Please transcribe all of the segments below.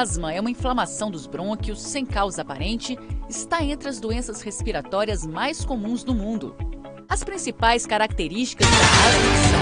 asma é uma inflamação dos brônquios sem causa aparente, está entre as doenças respiratórias mais comuns do mundo. As principais características da asma são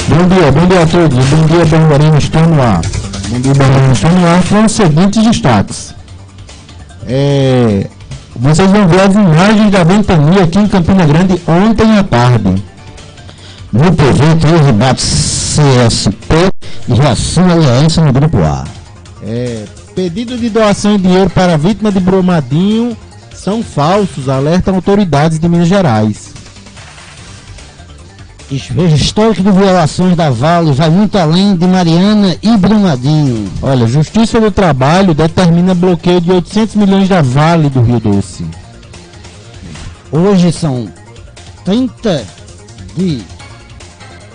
Bom dia a todos. Bom dia, Bernarino, estou no ar. Bom dia, Bernarino, estou no ar. Foram os seguintes destaques. Vocês vão ver as imagens da ventania aqui em Campina Grande ontem à tarde. No PV, houve debate CSP e reação aliança no Grupo A. Pedido de doação de dinheiro para a vítima de Brumadinho são falsos, alertam autoridades de Minas Gerais. Histórico de violações da Vale vai muito além de Mariana e Brumadinho. Olha, Justiça do Trabalho determina bloqueio de 800 milhões da Vale do Rio Doce. Hoje são 30 de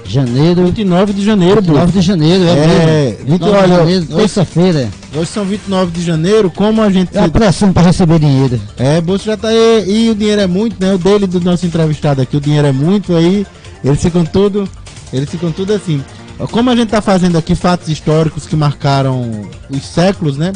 janeiro. 29 de janeiro, 29 de janeiro, olha, terça-feira. Hoje são 29 de janeiro, como a gente... É a pressão para receber dinheiro. Bolsa já tá aí, e o dinheiro é muito, né? O dele, do nosso entrevistado aqui, o dinheiro é muito, aí... Eles ficam tudo assim. Como a gente está fazendo aqui fatos históricos que marcaram os séculos, né?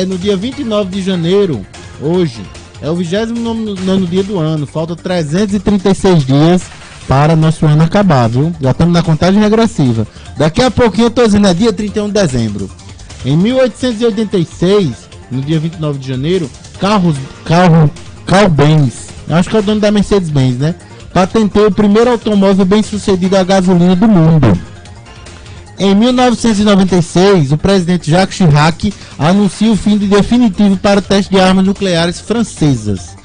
No dia 29 de janeiro, hoje, é o 29º dia do ano. Falta 336 dias para nosso ano acabar, viu? Já estamos na contagem regressiva. Daqui a pouquinho eu estou dizendo, é dia 31 de dezembro. Em 1886, no dia 29 de janeiro, Carl Benz, acho que é o dono da Mercedes-Benz, né? Patenteou o primeiro automóvel bem-sucedido a gasolina do mundo. Em 1996, o presidente Jacques Chirac anuncia o fim definitivo para o teste de armas nucleares francesas.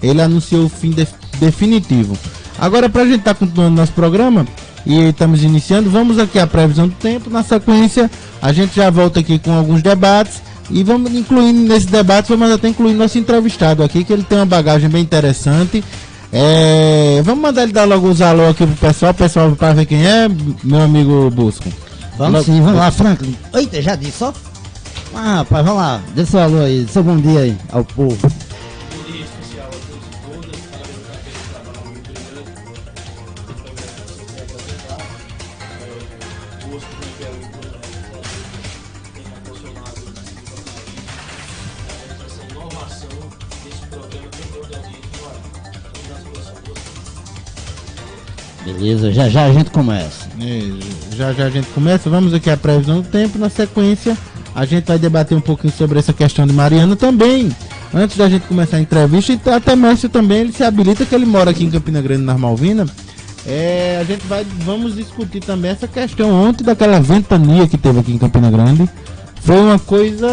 Ele anunciou o fim definitivo. Agora, para a gente estar continuando nosso programa, e estamos iniciando, vamos aqui à previsão do tempo. Na sequência, a gente já volta aqui com alguns debates. E vamos incluindo nesse debate, vamos até incluir nosso entrevistado aqui, que ele tem uma bagagem bem interessante. Vamos mandar ele dar logo os alô aqui pro pessoal para ver quem é, meu amigo Busco. Vamos sim, vamos lá, Franklin. Eita, já disse, ó. Rapaz, vamos lá, dê seu alô aí, seu bom dia aí ao povo. Bom dia especial a todos e todas, parabéns pelo trabalho muito grande. O programa que vocês têm apresentado. O Busco também quero tem proporcionado essa inovação desse programa que tem de audiência no ar. Beleza, já a gente começa. Já a gente começa, vamos aqui à previsão do tempo. Na sequência, a gente vai debater um pouquinho sobre essa questão de Mariana também. Antes da gente começar a entrevista, e até Márcio também, ele se habilita, que ele mora aqui em Campina Grande, na Malvina. Vamos discutir também essa questão ontem daquela ventania que teve aqui em Campina Grande. Foi uma coisa...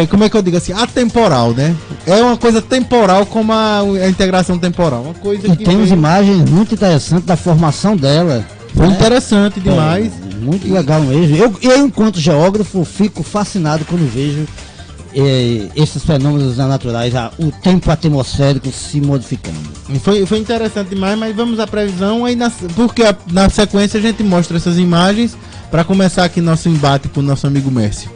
como é que eu digo assim, atemporal, né? É uma coisa temporal, como a integração temporal. Uma coisa que temos imagens muito interessantes da formação dela. Foi interessante demais. Muito legal mesmo. Eu, enquanto geógrafo, fico fascinado quando vejo esses fenômenos naturais, o tempo atmosférico se modificando. Foi interessante demais, mas vamos à previsão, porque na sequência a gente mostra essas imagens para começar aqui nosso embate com o nosso amigo Mércio.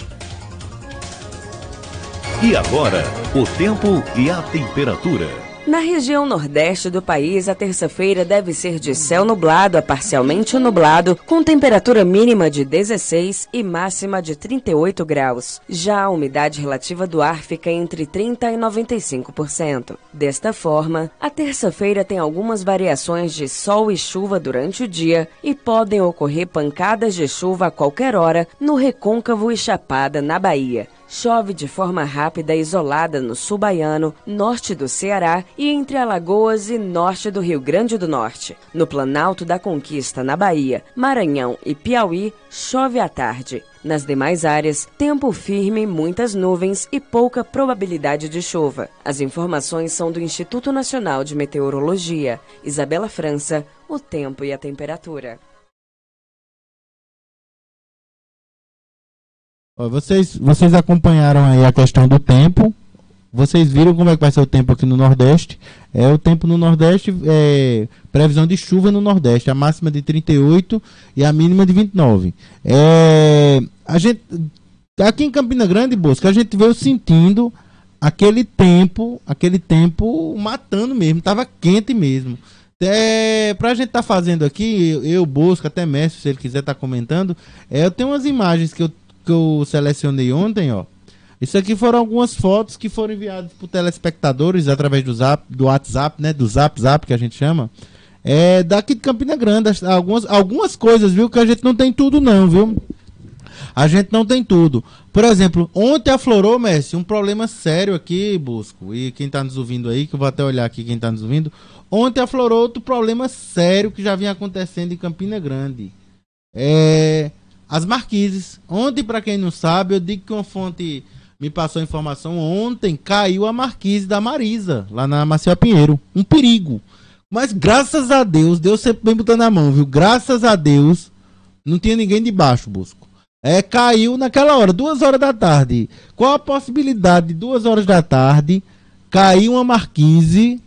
E agora, o tempo e a temperatura. Na região nordeste do país, a terça-feira deve ser de céu nublado a parcialmente nublado, com temperatura mínima de 16 e máxima de 38 graus. Já a umidade relativa do ar fica entre 30% e 95%. Desta forma, a terça-feira tem algumas variações de sol e chuva durante o dia e podem ocorrer pancadas de chuva a qualquer hora no Recôncavo e Chapada, na Bahia. Chove de forma rápida e isolada no sul baiano, norte do Ceará e entre Alagoas e norte do Rio Grande do Norte. No Planalto da Conquista, na Bahia, Maranhão e Piauí, chove à tarde. Nas demais áreas, tempo firme, muitas nuvens e pouca probabilidade de chuva. As informações são do Instituto Nacional de Meteorologia. Isabela França, o tempo e a temperatura. Vocês acompanharam aí a questão do tempo. Vocês viram como é que vai ser o tempo aqui no Nordeste? O tempo no Nordeste, previsão de chuva no Nordeste, a máxima de 38 e a mínima de 29. A gente, aqui em Campina Grande, Bosco, a gente veio sentindo aquele tempo matando mesmo, tava quente mesmo. Pra gente tá fazendo aqui, eu, Bosco, até Mestre, se ele quiser tá comentando, eu tenho umas imagens que eu selecionei ontem, ó. Isso aqui foram algumas fotos que foram enviadas por telespectadores através do WhatsApp, né? Do Zap que a gente chama. Daqui de Campina Grande, algumas coisas, viu? Que a gente não tem tudo não, viu? A gente não tem tudo. Por exemplo, ontem aflorou, Messi, um problema sério aqui, Bosco. E quem tá nos ouvindo aí, que eu vou até olhar aqui quem tá nos ouvindo. Ontem aflorou outro problema sério que já vinha acontecendo em Campina Grande. As marquises. Ontem, para quem não sabe, eu digo que uma fonte me passou a informação. Ontem caiu a marquise da Marisa, lá na Maceió Pinheiro. Um perigo. Mas graças a Deus, Deus sempre vem botando a mão, viu? Graças a Deus, não tinha ninguém debaixo, Bosco. Caiu naquela hora, 2 horas da tarde. Qual a possibilidade de 2 horas da tarde cair uma marquise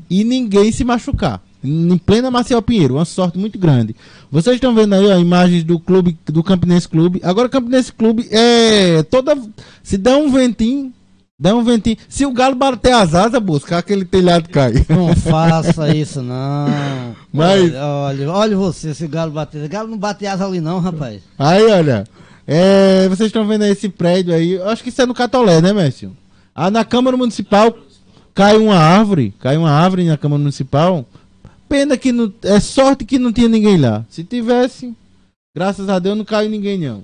e ninguém se machucar? Em plena Maceió Pinheiro, uma sorte muito grande. Vocês estão vendo aí a imagem do clube, do Campinense Clube. Agora o Campinense Clube se der um ventinho. Se o Galo bater as asas, buscar aquele telhado cai. Não faça isso, não. Mas... Olha você, se o Galo bater. O Galo não bate asa ali não, rapaz. Aí, olha. Vocês estão vendo aí esse prédio aí. Eu acho que isso é no Catolé, né, Mércio? Na Câmara Municipal caiu uma árvore na Câmara Municipal. Pena que não... sorte que não tinha ninguém lá. Se tivesse, graças a Deus, não caiu ninguém, não.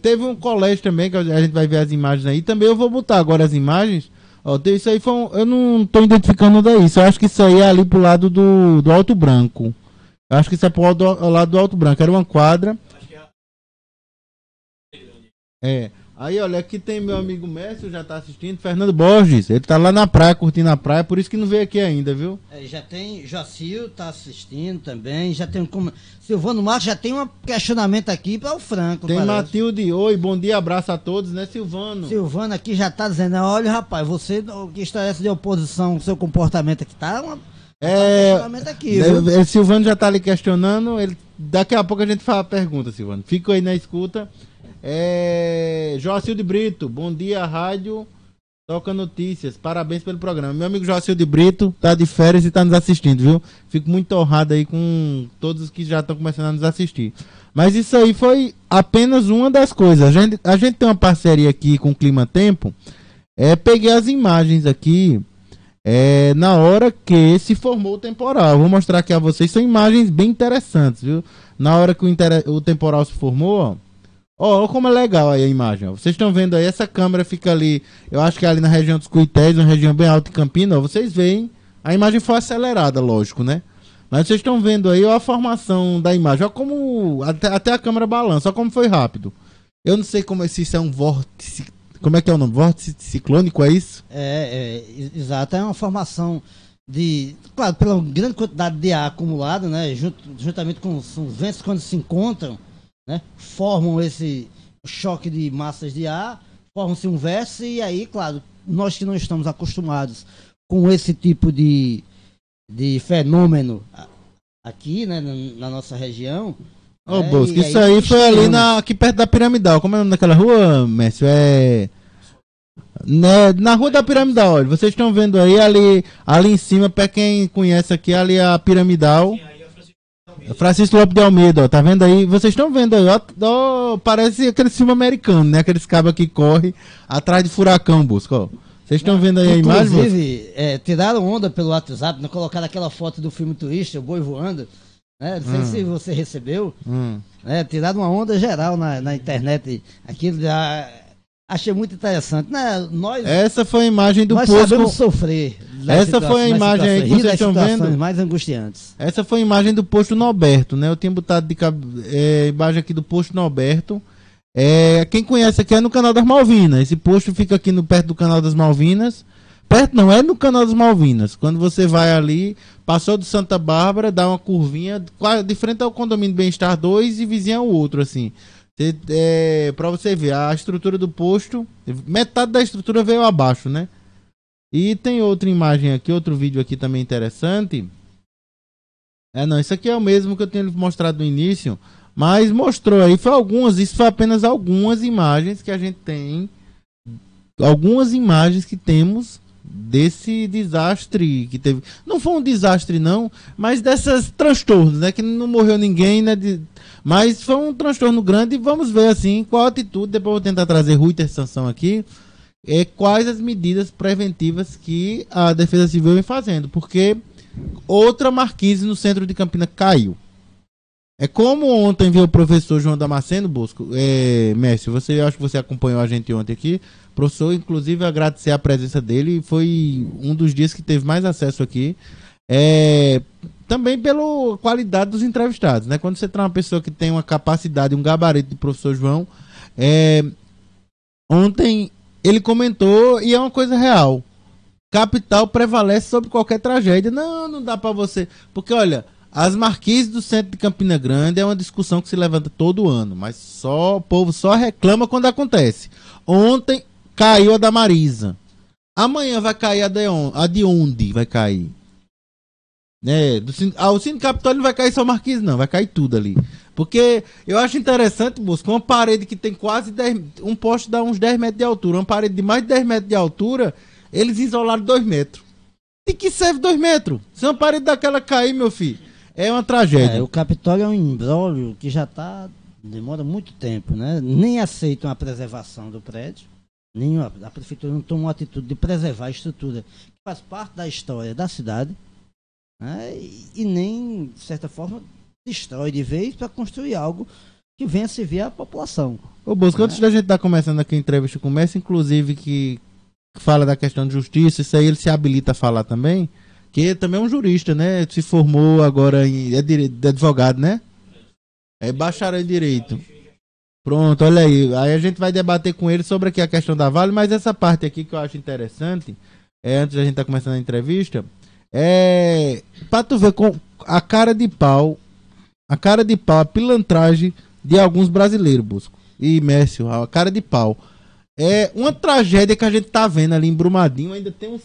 Teve um colégio também, que a gente vai ver as imagens aí. Também eu vou botar agora as imagens. Isso aí foi eu não tô identificando onde é isso. Eu acho que isso aí é ali pro lado do Alto Branco. Eu acho que isso é pro lado do Alto Branco. Era uma quadra. Aí, olha, aqui tem meu amigo Mércio, já tá assistindo, Fernando Borges, ele tá lá na praia, curtindo a praia, por isso que não veio aqui ainda, viu? Já tem, Jacil tá assistindo também, já tem Silvano Marcos já tem um questionamento aqui para o Franco. Tem Matilde, oi, bom dia, abraço a todos, né, Silvano? Silvano aqui já tá dizendo, olha, rapaz, você que está essa de oposição, seu comportamento aqui tá um questionamento aqui, viu? Silvano já tá ali questionando, daqui a pouco a gente faz a pergunta, Silvano, fica aí na escuta. Joacil de Brito, bom dia, rádio Toca Notícias, parabéns pelo programa. Meu amigo Joacil de Brito tá de férias e tá nos assistindo, viu? Fico muito honrado aí com todos os que já estão começando a nos assistir. Mas isso aí foi apenas uma das coisas. A gente tem uma parceria aqui com o Clima Tempo. Peguei as imagens aqui na hora que se formou o temporal. Vou mostrar aqui a vocês, são imagens bem interessantes, viu? Na hora que o temporal se formou, ó, como é legal aí a imagem, ó. Vocês estão vendo aí, essa câmera fica ali, eu acho que é ali na região dos Cuités, uma região bem alta de Campina, ó. Vocês veem, a imagem foi acelerada, lógico, né? Mas vocês estão vendo aí, ó, a formação da imagem, ó, como até a câmera balança, ó, como foi rápido. Eu não sei se isso é um vórtice, como é que é o nome? Vórtice ciclônico, é isso? Exato, é uma formação claro, pela grande quantidade de ar acumulado, né, juntamente com os ventos quando se encontram, né, formam esse choque de massas de ar, formam-se um vértice e aí, claro, nós que não estamos acostumados com esse tipo de fenômeno aqui, né, na nossa região. Bosco, isso aí foi ali aqui perto da Piramidal. Como é o nome daquela rua, Mércio? Na rua da Piramidal, olha, vocês estão vendo aí ali em cima, para quem conhece aqui, ali a Piramidal. Francisco Lopes de Almeida, ó, tá vendo aí? Vocês estão vendo aí, ó, parece aquele filme americano, né? Aqueles cabos que correm atrás de furacão, Bosco, ó. Vocês estão vendo aí a imagem? Inclusive, tiraram onda pelo WhatsApp, né? Colocaram aquela foto do filme Turista, o boi voando, né? Não sei se você recebeu, né? Tiraram uma onda geral na internet, aquilo já... Achei muito interessante, né? Essa foi a imagem do posto. Nós sabemos sofrer. Essa foi a imagem aí que vocês estão vendo. Mais angustiantes. Essa foi a imagem do posto Norberto, né? Eu tinha botado imagem aqui do posto Norberto. Quem conhece aqui é no Canal das Malvinas. Esse posto fica aqui perto do Canal das Malvinas. Perto não, é no Canal das Malvinas. Quando você vai ali, passou do Santa Bárbara, dá uma curvinha, de frente ao condomínio Bem-Estar 2 e vizinho ao outro, assim. Pra você ver, a estrutura do posto, metade da estrutura veio abaixo, né? E tem outra imagem aqui, outro vídeo aqui também interessante. Não, isso aqui é o mesmo que eu tinha mostrado no início, mas mostrou aí, isso foi apenas algumas imagens que a gente tem, algumas imagens que temos desse desastre que teve. Não foi um desastre não, mas dessas transtornos, né, que não morreu ninguém, né, mas foi um transtorno grande. E vamos ver assim, qual a atitude, depois eu vou tentar trazer Rui Sanção aqui, quais as medidas preventivas que a Defesa Civil vem fazendo, porque outra marquise no centro de Campina caiu. É como ontem veio o professor João Damasceno, Bosco, Mércio, eu acho que você acompanhou a gente ontem aqui, professor, inclusive agradecer a presença dele, foi um dos dias que teve mais acesso aqui, também pela qualidade dos entrevistados, né? Quando você traz uma pessoa que tem uma capacidade, um gabarito do professor João, ontem ele comentou, e é uma coisa real, capital prevalece sobre qualquer tragédia. Não dá pra você, porque olha, as marquises do centro de Campina Grande é uma discussão que se levanta todo ano, mas o povo só reclama quando acontece. Ontem caiu a da Marisa, amanhã vai cair a de onde vai cair? O Cine Capitólio não vai cair só marquise não, vai cair tudo ali. Porque eu acho interessante, Bosco, uma parede que tem quase 10, um poste dá uns 10 metros de altura, uma parede de mais de 10 metros de altura, eles isolaram 2 metros. De que serve 2 metros? Se uma parede daquela cair, meu filho, é uma tragédia. O Capitólio é um imbróglio que já demora muito tempo, né? Nem aceitam a preservação do prédio, a prefeitura não toma uma atitude de preservar a estrutura que faz parte da história da cidade, né? E nem, de certa forma, destrói de vez para construir algo que venha servir à população. Ô Bosco, antes da gente estar começando aqui a entrevista com o Messi, inclusive que fala da questão de justiça, isso aí ele se habilita a falar também, que também é um jurista, né? Se formou agora é advogado, né? É bacharel em direito. Pronto, olha aí. Aí a gente vai debater com ele sobre aqui a questão da Vale, mas essa parte aqui que eu acho interessante, antes da gente estar começando a entrevista, pra tu ver com a cara de pau, a pilantragem de alguns brasileiros, Busco. E Mércio, a cara de pau. É uma tragédia que a gente tá vendo ali em Brumadinho. Ainda tem uns,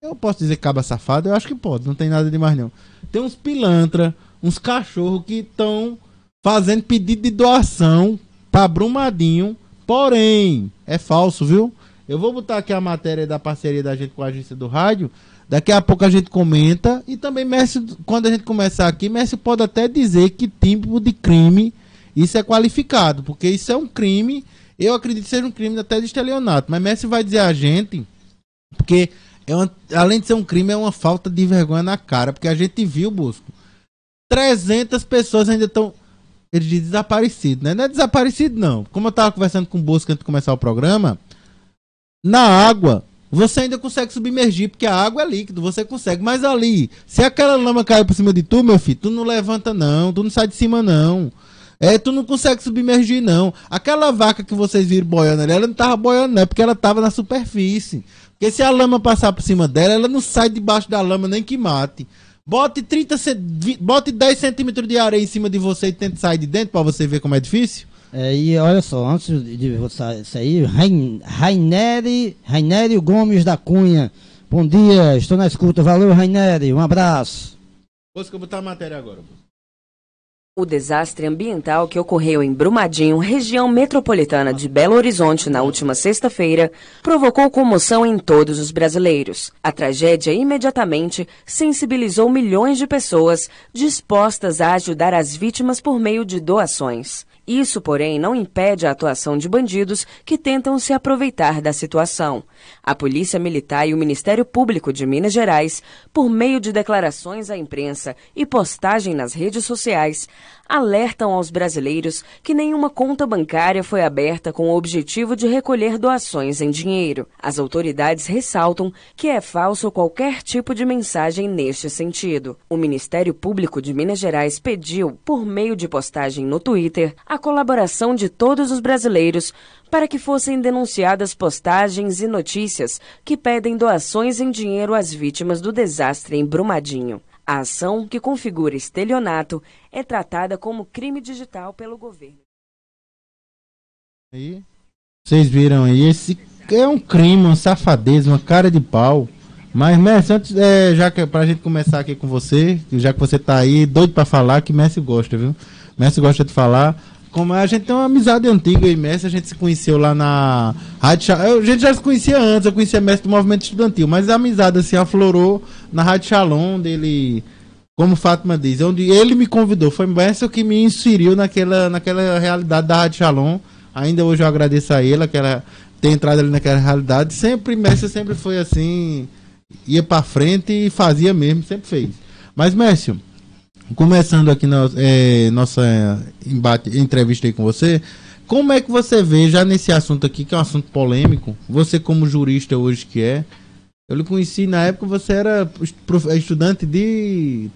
eu posso dizer caba safado? Eu acho que pode, não tem nada demais não. Tem uns pilantra, uns cachorros que estão fazendo pedido de doação pra Brumadinho. Porém, é falso, viu? Eu vou botar aqui a matéria da parceria da gente com a agência do rádio. Daqui a pouco a gente comenta. E também, Mércio, quando a gente começar aqui, Mércio pode até dizer que tipo de crime isso é qualificado. Porque isso é um crime, eu acredito que seja um crime até de estelionato. Mas Mércio vai dizer a gente, porque além de ser um crime, é uma falta de vergonha na cara. Porque a gente viu, Bosco, 300 pessoas ainda estão, eles dizem desaparecido, né? Não é desaparecido não. Como eu estava conversando com o Bosco antes de começar o programa, na água você ainda consegue submergir, porque a água é líquido, você consegue. Mas ali, se aquela lama caiu por cima de tu, meu filho, tu não levanta não, tu não sai de cima não. Tu não consegue submergir não. Aquela vaca que vocês viram boiando ali, ela não tava boiando não, porque ela tava na superfície. Porque se a lama passar por cima dela, ela não sai debaixo da lama nem que mate. Bote 10 centímetros de areia em cima de você e tente sair de dentro pra você ver como é difícil. E olha só, antes de você sair, Rainério Gomes da Cunha. Bom dia, estou na escuta. Valeu, Rainério, um abraço. Vou botar a matéria agora. O desastre ambiental que ocorreu em Brumadinho, região metropolitana de Belo Horizonte, na última sexta-feira, provocou comoção em todos os brasileiros. A tragédia imediatamente sensibilizou milhões de pessoas dispostas a ajudar as vítimas por meio de doações. Isso, porém, não impede a atuação de bandidos que tentam se aproveitar da situação. A Polícia Militar e o Ministério Público de Minas Gerais, por meio de declarações à imprensa e postagem nas redes sociais, alertam aos brasileiros que nenhuma conta bancária foi aberta com o objetivo de recolher doações em dinheiro. As autoridades ressaltam que é falso qualquer tipo de mensagem neste sentido. O Ministério Público de Minas Gerais pediu, por meio de postagem no Twitter, a colaboração de todos os brasileiros para que fossem denunciadas postagens e notícias que pedem doações em dinheiro às vítimas do desastre em Brumadinho. A ação, que configura estelionato, é tratada como crime digital pelo governo. Aí, vocês viram aí, esse é um crime, uma safadeza, uma cara de pau. Mas, Messi, antes, já que pra gente começar aqui com você, já que você tá aí, doido pra falar, que Messi gosta, viu? Messi gosta de falar. Como a gente tem uma amizade antiga e Messi, a gente se conheceu lá na Rádio Shalom. A gente já se conhecia antes, eu conhecia Messi do movimento estudantil, mas a amizade assim aflorou na Rádio Shalom dele, como Fátima diz, onde ele me convidou. Foi Messi que me inseriu naquela realidade da Rádio Shalom. Ainda hoje eu agradeço a ele, ter entrado ali naquela realidade. Messi sempre foi assim, ia pra frente e fazia mesmo, sempre fez. Mas, Messi, começando aqui nossa entrevista aí com você, como é que você vê já nesse assunto aqui, que é um assunto polêmico, você como jurista hoje que eu lhe conheci na época, você era estudante de...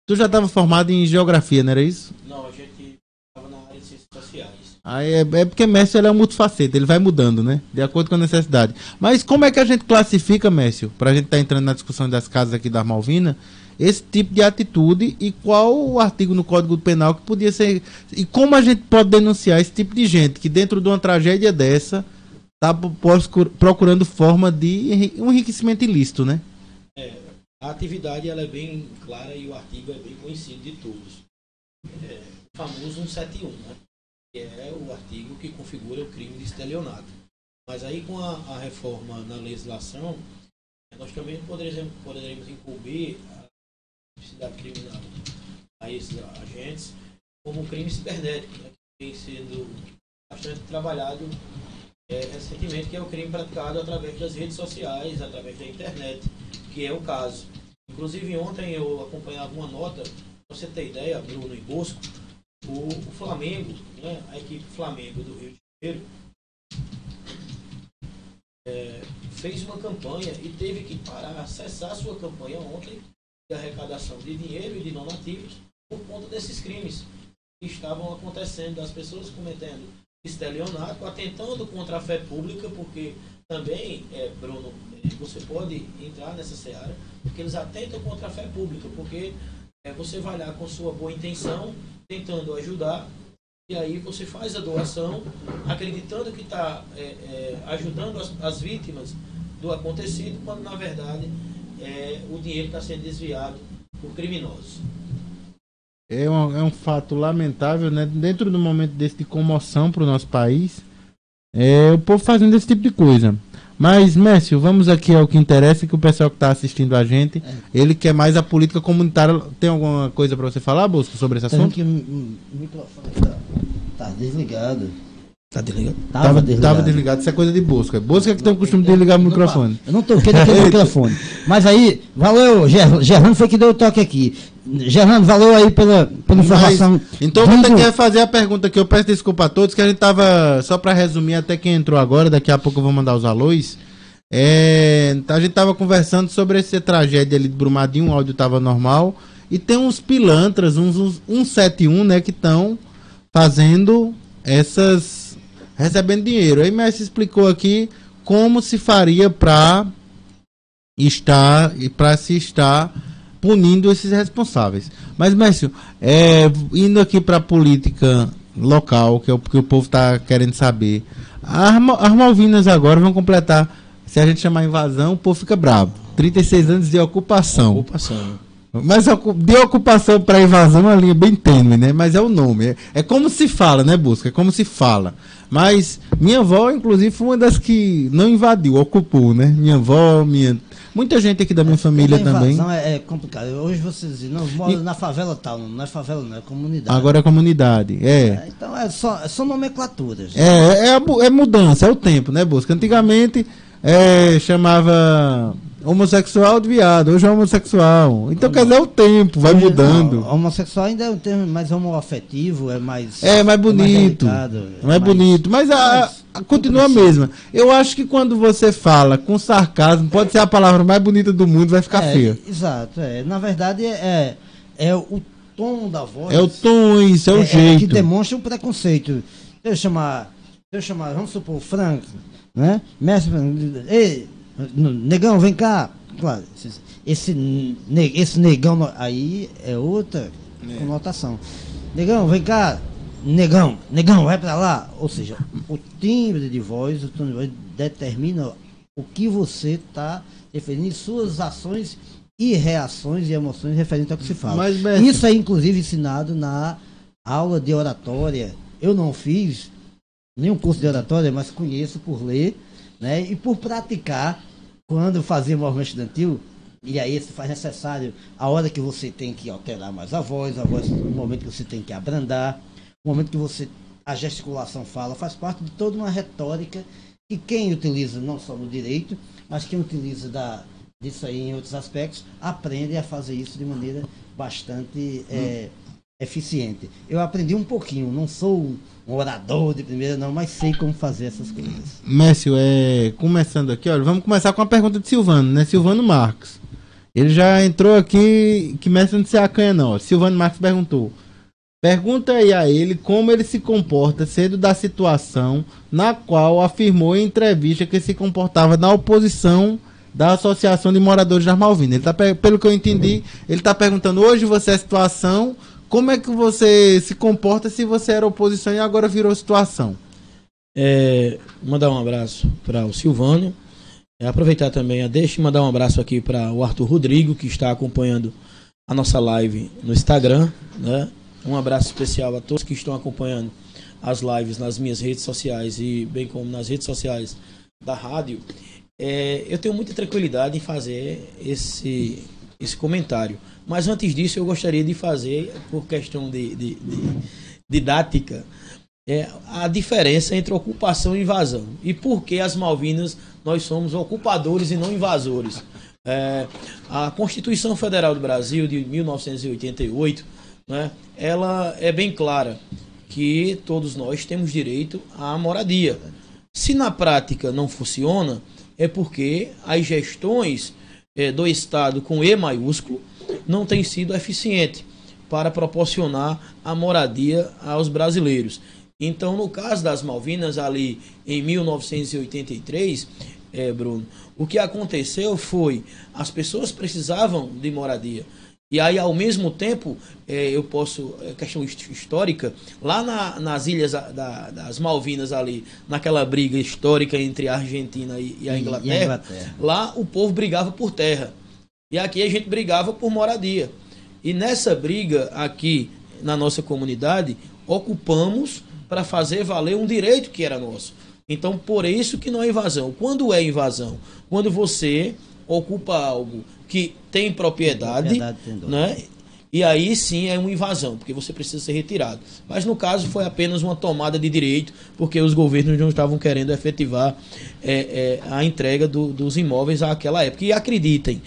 Tu já estava formado em geografia, não era isso? Não, a gente estava na área de ciências sociais. Aí é porque Messi ele é um multifaceta, ele vai mudando, né? De acordo com a necessidade. Mas como é que a gente classifica, Messi, pra gente estar entrando na discussão das casas aqui da Malvina, esse tipo de atitude e qual o artigo no Código Penal que podia ser... E como a gente pode denunciar esse tipo de gente que dentro de uma tragédia dessa está procurando forma de um enriquecimento ilícito, né? A atividade ela é bem clara e o artigo é bem conhecido de todos. O famoso 171, né? Que é o artigo que configura o crime de estelionato. Mas aí com a reforma na legislação, nós também poderemos incumbir a tipicidade criminal a esses agentes como um crime cibernético, né? Que tem sido bastante trabalhado recentemente, que é o crime praticado através das redes sociais, através da internet, que é o caso. Inclusive ontem eu acompanhava uma nota, para você ter ideia, Bruno e Bosco, o Flamengo, né, a equipe Flamengo do Rio de Janeiro, fez uma campanha e teve que parar, cessar sua campanha ontem de arrecadação de dinheiro e de donativos por conta desses crimes que estavam acontecendo, das pessoas cometendo estelionato, atentando contra a fé pública, porque também, Bruno, você pode entrar nessa seara, porque eles atentam contra a fé pública, porque você vai lá com sua boa intenção, tentando ajudar, e aí você faz a doação, acreditando que está ajudando as vítimas do acontecido, quando na verdade o dinheiro está sendo desviado por criminosos. É um fato lamentável, né? Dentro do momento desse de comoção para o nosso país, o povo fazendo esse tipo de coisa. Mas, Mércio, vamos aqui ao que interessa, que o pessoal que está assistindo a gente, ele quer mais a política comunitária. Tem alguma coisa para você falar, Bosco, sobre esse assunto? Que o microfone tá desligado. Tá desligado? Tava desligado, isso é coisa de Bosco. Bosco é que tem o costume de desligar o microfone. Eu não toquei naquele microfone. Mas aí, valeu, Gerlando foi que deu o toque aqui. Gerlando, valeu aí pela informação. Então eu vou ter que fazer a pergunta aqui. Eu peço desculpa a todos, que a gente tava, só para resumir, até quem entrou agora, daqui a pouco eu vou mandar os alôs. A gente tava conversando sobre essa tragédia ali de Brumadinho, o áudio tava normal. E tem uns pilantras, uns 171, né, que estão fazendo recebendo dinheiro. Aí Messi explicou aqui como se faria para se estar punindo esses responsáveis. Mas, Mércio, indo aqui para a política local, que é o que o povo está querendo saber, as Malvinas agora vão completar, se a gente chamar invasão, o povo fica bravo. 36 anos de ocupação. Mas de ocupação para invasão é uma linha bem tênue, né? Mas é o nome. É como se fala, né, Busca? É como se fala. Mas minha avó, inclusive, foi uma das que não invadiu, ocupou, né? Minha avó, muita gente aqui da minha família também. Não, é complicado. Hoje vocês dizem, não, moro na favela tal, não é favela, não, é comunidade. Agora é comunidade, então é só nomenclaturas. É mudança, é o tempo, né, Busca? Antigamente chamava homossexual de viado, hoje é homossexual. Então, quer dizer, é o tempo, vai mudando. Não, homossexual ainda é um termo mais homoafetivo, é mais... mais bonito. Mais bonito, mas continua a mesma. Eu acho que quando você fala com sarcasmo, pode ser a palavra mais bonita do mundo, vai ficar feia. Exato, na verdade é o tom da voz. É o tom, isso, é o jeito. Que demonstra um preconceito. Se eu chamar, vamos supor, Franco, né? Mestre, ei, negão, vem cá. Claro, esse negão aí é outra conotação. Negão, vem cá. Negão, vai pra lá. Ou seja, o timbre de voz determina o que você está referindo, suas ações e reações e emoções referentes ao que se fala. Mas, mestre, isso é inclusive ensinado na aula de oratória. Eu não fiz nenhum curso de oratória, mas conheço por ler, né, e por praticar quando fazia movimento estudantil. E aí se faz necessário a hora que você tem que alterar mais a voz, o momento que você tem que abrandar, o momento que você a gesticulação faz parte de toda uma retórica que quem utiliza não só no direito, mas quem utiliza disso aí em outros aspectos, aprende a fazer isso de maneira bastante eficiente. Eu aprendi um pouquinho, não sou um orador de primeira não, mas sei como fazer essas coisas. Mércio, começando aqui, olha, vamos começar com a pergunta de Silvano, né? Silvano Marques. Ele já entrou aqui, que Mércio não se acanha não. Silvano Marques perguntou. Pergunta aí a ele como ele se comporta sendo da situação na qual afirmou em entrevista que se comportava na oposição da Associação de Moradores das Malvinas. Pelo que eu entendi, ele está perguntando, hoje você é situação, como é que você se comporta se você era oposição e agora virou situação? Mandar um abraço para o Silvânio. Aproveitar também, deixa eu mandar um abraço aqui para o Arthur Rodrigo, que está acompanhando a nossa live no Instagram, né? Um abraço especial a todos que estão acompanhando as lives nas minhas redes sociais e bem como nas redes sociais da rádio. Eu tenho muita tranquilidade em fazer esse comentário. Mas antes disso, eu gostaria de fazer, por questão de didática, a diferença entre ocupação e invasão. E por que as Malvinas nós somos ocupadores e não invasores. A Constituição Federal do Brasil, de 1988, né, ela é bem clara que todos nós temos direito à moradia. Se na prática não funciona, é porque as gestões do Estado com E maiúsculo não têm sido eficientes para proporcionar a moradia aos brasileiros. Então, no caso das Malvinas, ali em 1983, Bruno, o que aconteceu foi, as pessoas precisavam de moradia. E aí, ao mesmo tempo, questão histórica, lá nas ilhas das Malvinas ali, naquela briga histórica entre a Argentina e a Inglaterra, lá o povo brigava por terra. E aqui a gente brigava por moradia. E nessa briga aqui, na nossa comunidade, ocupamos para fazer valer um direito que era nosso. Então, por isso que não é invasão. Quando é invasão? Quando você ocupa algo que tem propriedade, né? E aí sim é uma invasão, porque você precisa ser retirado. Mas no caso foi apenas uma tomada de direito, porque os governos não estavam querendo efetivar a entrega dos imóveis àquela época. E acreditem,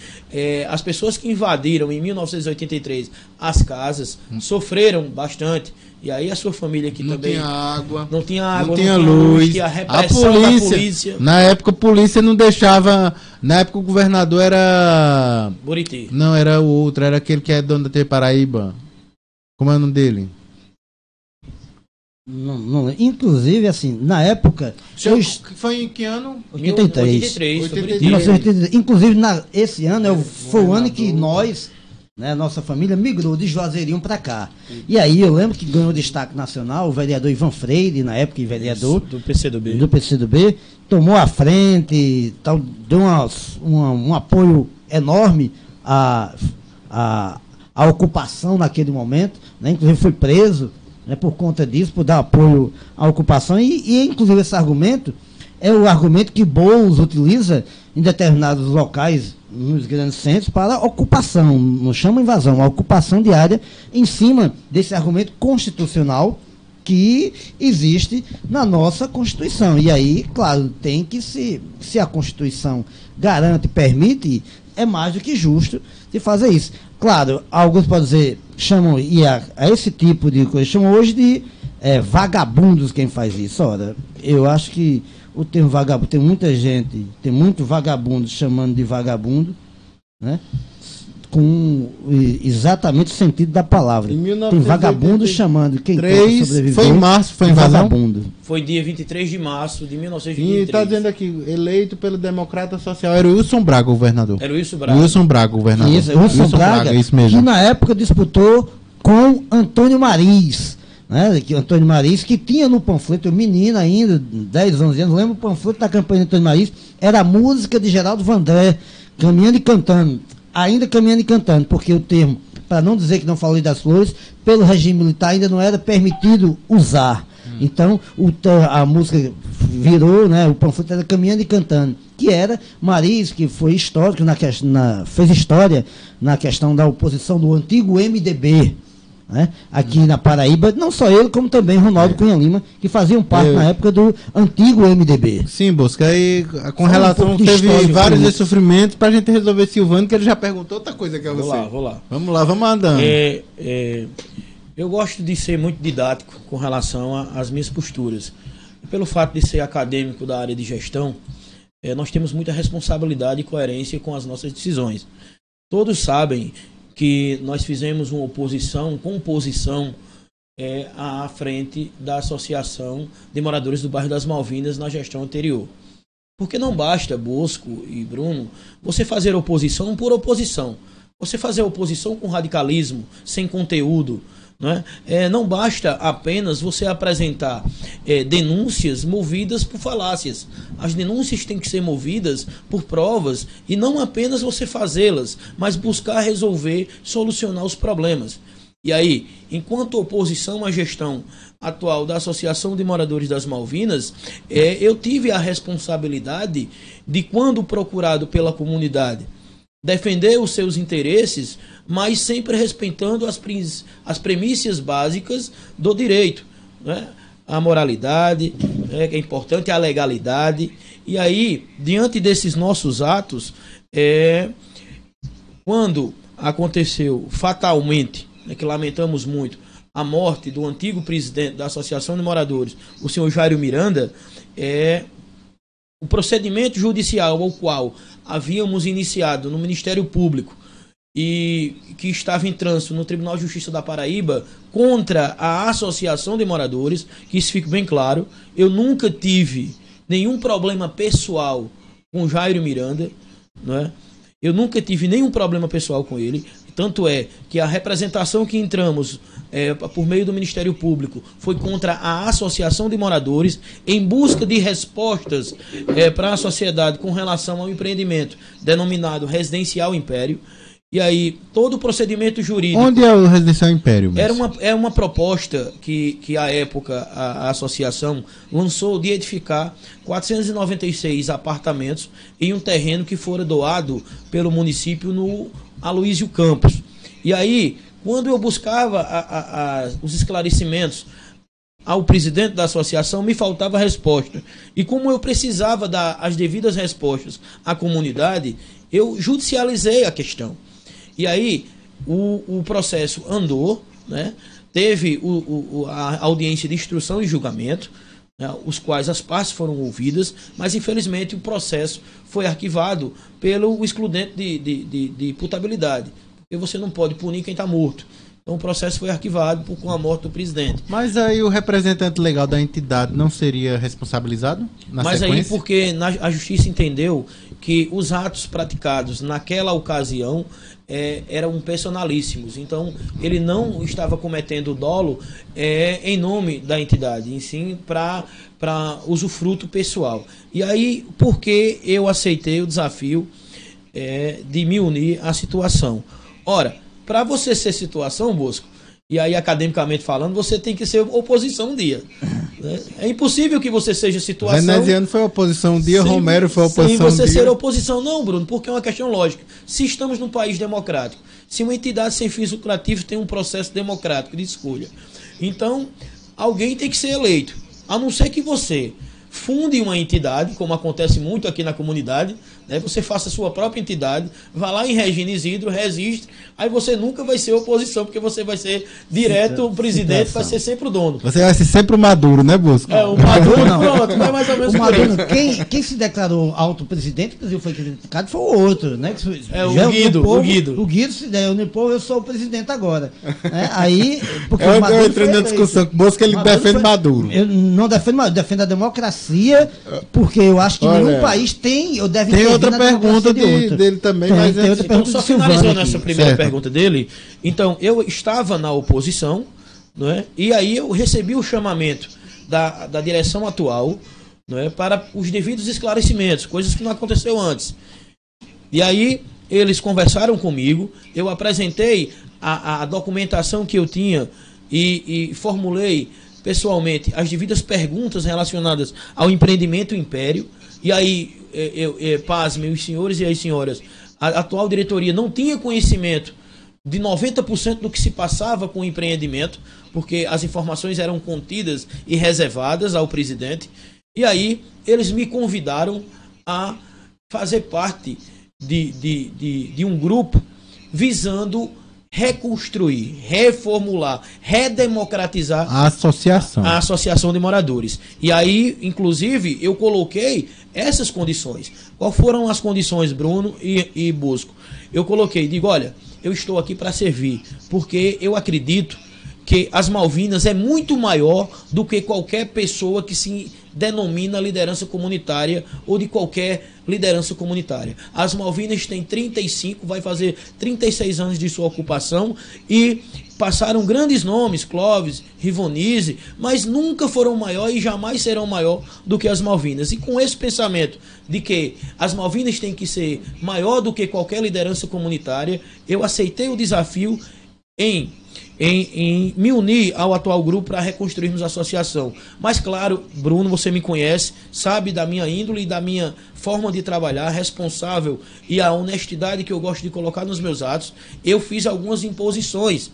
as pessoas que invadiram em 1983 as casas sofreram bastante. E aí a sua família aqui não também... Não tinha água, não tinha luz, tinha a repressão da polícia. Na época a polícia não deixava... Na época o governador era... Buriti. Não, era o outro, era aquele que é dono da TV Paraíba. Como é o nome dele? Não, inclusive, assim, na época... Foi em que ano? 83. 83. Inclusive, esse ano foi o ano que nós... Né, nossa família migrou de Juazeirinho para cá. E aí eu lembro que ganhou destaque nacional o vereador Ivan Freire, na época vereador do PCdoB, tomou a frente, deu um apoio enorme à ocupação naquele momento, né, inclusive foi preso, né, por conta disso, por dar apoio à ocupação. E inclusive esse argumento é o argumento que Boulos utiliza em determinados locais nos grandes centros para ocupação, não chama invasão, a ocupação diária em cima desse argumento constitucional que existe na nossa Constituição. E aí, claro, tem que se a Constituição garante, permite, é mais do que justo de fazer isso. Claro, alguns podem dizer, chamam a esse tipo de coisa, chamam hoje de vagabundos quem faz isso. Ora, eu acho que o termo vagabundo, tem muita gente, tem muito vagabundo chamando de vagabundo, né? Com exatamente o sentido da palavra. Tem vagabundo chamando quem sobreviver. Foi em março, foi invasão? Vagabundo. Foi dia 23 de março de 1923. E está dizendo aqui, eleito pelo Democrata Social, era o Wilson Braga, o governador. Era o Wilson Braga. Wilson Braga, o governador. Isso, Wilson Braga, isso mesmo. Que na época disputou com Antônio Mariz. né, que Antônio Maris, que tinha no panfleto, eu menino ainda, 10, 11 anos, lembro o panfleto da campanha de Antônio Maris, era a música de Geraldo Vandré, Caminhando e Cantando, ainda Caminhando e Cantando, porque o termo, para não dizer que não falei das flores, pelo regime militar ainda não era permitido usar. Então, a música virou, né, o panfleto era Caminhando e Cantando, que era Maris, que foi histórico, fez história na questão da oposição do antigo MDB, né, aqui na Paraíba, não só ele, como também Ronaldo Cunha Lima, que faziam parte na época do antigo MDB. Sim, Bosco, aí com relação, teve vários desses sofrimentos, para a gente resolver Silvano, que ele já perguntou outra coisa que é você. Vou lá. Vamos lá, vamos andando. Eu gosto de ser muito didático com relação às minhas posturas. Pelo fato de ser acadêmico da área de gestão, nós temos muita responsabilidade e coerência com as nossas decisões. Todos sabem que nós fizemos uma composição à frente da Associação de Moradores do Bairro das Malvinas na gestão anterior. Porque não basta, Bosco e Bruno, você fazer oposição por oposição. Você fazer oposição com radicalismo, sem conteúdo. Não basta apenas você apresentar denúncias movidas por falácias. As denúncias têm que ser movidas por provas e não apenas você fazê-las, mas buscar resolver, solucionar os problemas. E aí, enquanto oposição à gestão atual da Associação de Moradores das Malvinas, eu tive a responsabilidade de, quando procurado pela comunidade, defender os seus interesses, mas sempre respeitando as premissas básicas do direito, né? A moralidade, que é importante, a legalidade. E aí, diante desses nossos atos, quando aconteceu fatalmente, que lamentamos muito, a morte do antigo presidente da Associação de Moradores, o senhor Jairo Miranda, o procedimento judicial ao qual havíamos iniciado no Ministério Público e que estava em trânsito no Tribunal de Justiça da Paraíba contra a Associação de Moradores, que isso fique bem claro, eu nunca tive nenhum problema pessoal com Jairo Miranda, eu nunca tive nenhum problema pessoal com ele, tanto é que a representação que entramos por meio do Ministério Público foi contra a Associação de Moradores, em busca de respostas para a sociedade com relação ao empreendimento denominado Residencial Império. E aí, todo o procedimento jurídico... Onde é o Residencial Império? Era uma proposta que à época a associação lançou de edificar 496 apartamentos em um terreno que fora doado pelo município no Aloísio Campos. E aí, quando eu buscava os esclarecimentos ao presidente da associação, me faltava resposta. E como eu precisava dar as devidas respostas à comunidade, eu judicializei a questão. E aí, o processo andou, né? Teve a audiência de instrução e julgamento, né? Os quais as partes foram ouvidas, mas infelizmente o processo foi arquivado pelo excludente de putabilidade. Porque você não pode punir quem está morto. Então o processo foi arquivado com a morte do presidente. Mas aí o representante legal da entidade não seria responsabilizado na sequência? Mas aí porque a justiça entendeu que os atos praticados naquela ocasião eram personalíssimos. Então ele não estava cometendo dolo em nome da entidade, em sim para usufruto pessoal. E aí, porque eu aceitei o desafio de me unir à situação. Ora, para você ser situação, Bosco, e aí academicamente falando, você tem que ser oposição um dia. Né? É impossível que você seja situação... Veneziano foi oposição um dia, Romero foi oposição um dia. Sem você ser oposição, não, Bruno, porque é uma questão lógica. Se estamos num país democrático, se uma entidade sem fins lucrativos tem um processo democrático de escolha, então alguém tem que ser eleito. A não ser que você funde uma entidade, como acontece muito aqui na comunidade, né? Você faça a sua própria entidade, vá lá em Regina Isidro, registre, aí você nunca vai ser oposição, porque você vai ser direto o presidente, vai ser sempre o dono. Você vai ser sempre o Maduro, né, Bosco? O Maduro, pronto, não é mais ou menos o Maduro, quem se declarou autopresidente, inclusive foi criticado, foi o outro, né? O Guido. O Guido se der, eu sou o presidente agora. Aí, porque eu entrei na discussão com o Bosco, ele defende Maduro. Eu não defendo Maduro, eu defendo a democracia, porque eu acho que nenhum país tem, eu deve ter outra pergunta dele também, mas tem outra pergunta só finalizando essa primeira pergunta dele. Então, eu estava na oposição, não é? E aí eu recebi o chamamento da direção atual, não é? Para os devidos esclarecimentos, coisas que não aconteceu antes. E aí eles conversaram comigo, eu apresentei a documentação que eu tinha e formulei pessoalmente as devidas perguntas relacionadas ao empreendimento Império. E aí, pasmem, os senhores e as senhoras, a atual diretoria não tinha conhecimento de 90% do que se passava com o empreendimento, porque as informações eram contidas e reservadas ao presidente. E aí eles me convidaram a fazer parte de um grupo visando reconstruir, reformular, redemocratizar A associação. a associação de moradores. E aí, inclusive, eu coloquei essas condições. Qual foram as condições, Bruno e Bosco? Eu coloquei, digo, olha, eu estou aqui para servir, porque eu acredito que as Malvinas é muito maior do que qualquer pessoa que se denomina liderança comunitária ou de qualquer liderança comunitária. As Malvinas têm 35, vai fazer 36 anos de sua ocupação e passaram grandes nomes, Clóvis, Rivonise, mas nunca foram maior e jamais serão maior do que as Malvinas. E com esse pensamento de que as Malvinas têm que ser maior do que qualquer liderança comunitária, eu aceitei o desafio em me unir ao atual grupo para reconstruirmos a associação. Mas claro, Bruno, você me conhece, sabe da minha índole e da minha forma de trabalhar, responsável e a honestidade que eu gosto de colocar nos meus atos. Eu fiz algumas imposições.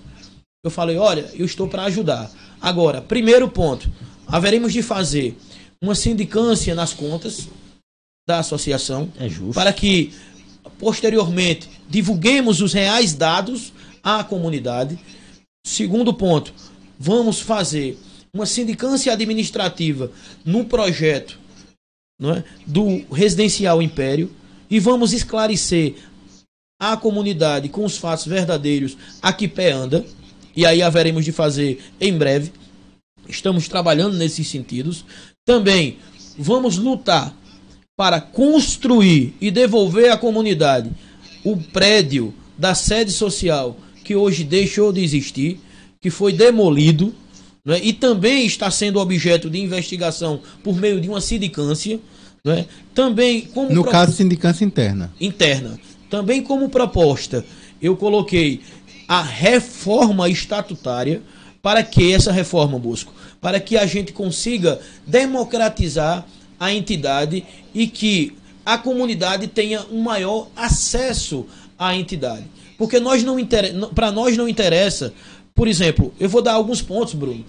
Eu falei, olha, eu estou para ajudar. Agora, primeiro ponto, haveremos de fazer uma sindicância nas contas da associação, para que posteriormente divulguemos os reais dados à comunidade. Segundo ponto, vamos fazer uma sindicância administrativa no projeto, não é, do Residencial Império e vamos esclarecer a comunidade com os fatos verdadeiros a que pé anda. E aí haveremos de fazer em breve. Estamos trabalhando nesses sentidos. Também vamos lutar para construir e devolver à comunidade o prédio da sede social que hoje deixou de existir, que foi demolido, né, e também está sendo objeto de investigação por meio de uma sindicância, né, também como No caso, sindicância interna. Também como proposta, eu coloquei a reforma estatutária. Para que essa reforma, Bosco? Para que a gente consiga democratizar a entidade e que a comunidade tenha um maior acesso à entidade. Porque para nós não interessa, por exemplo, eu vou dar alguns pontos, Bruno,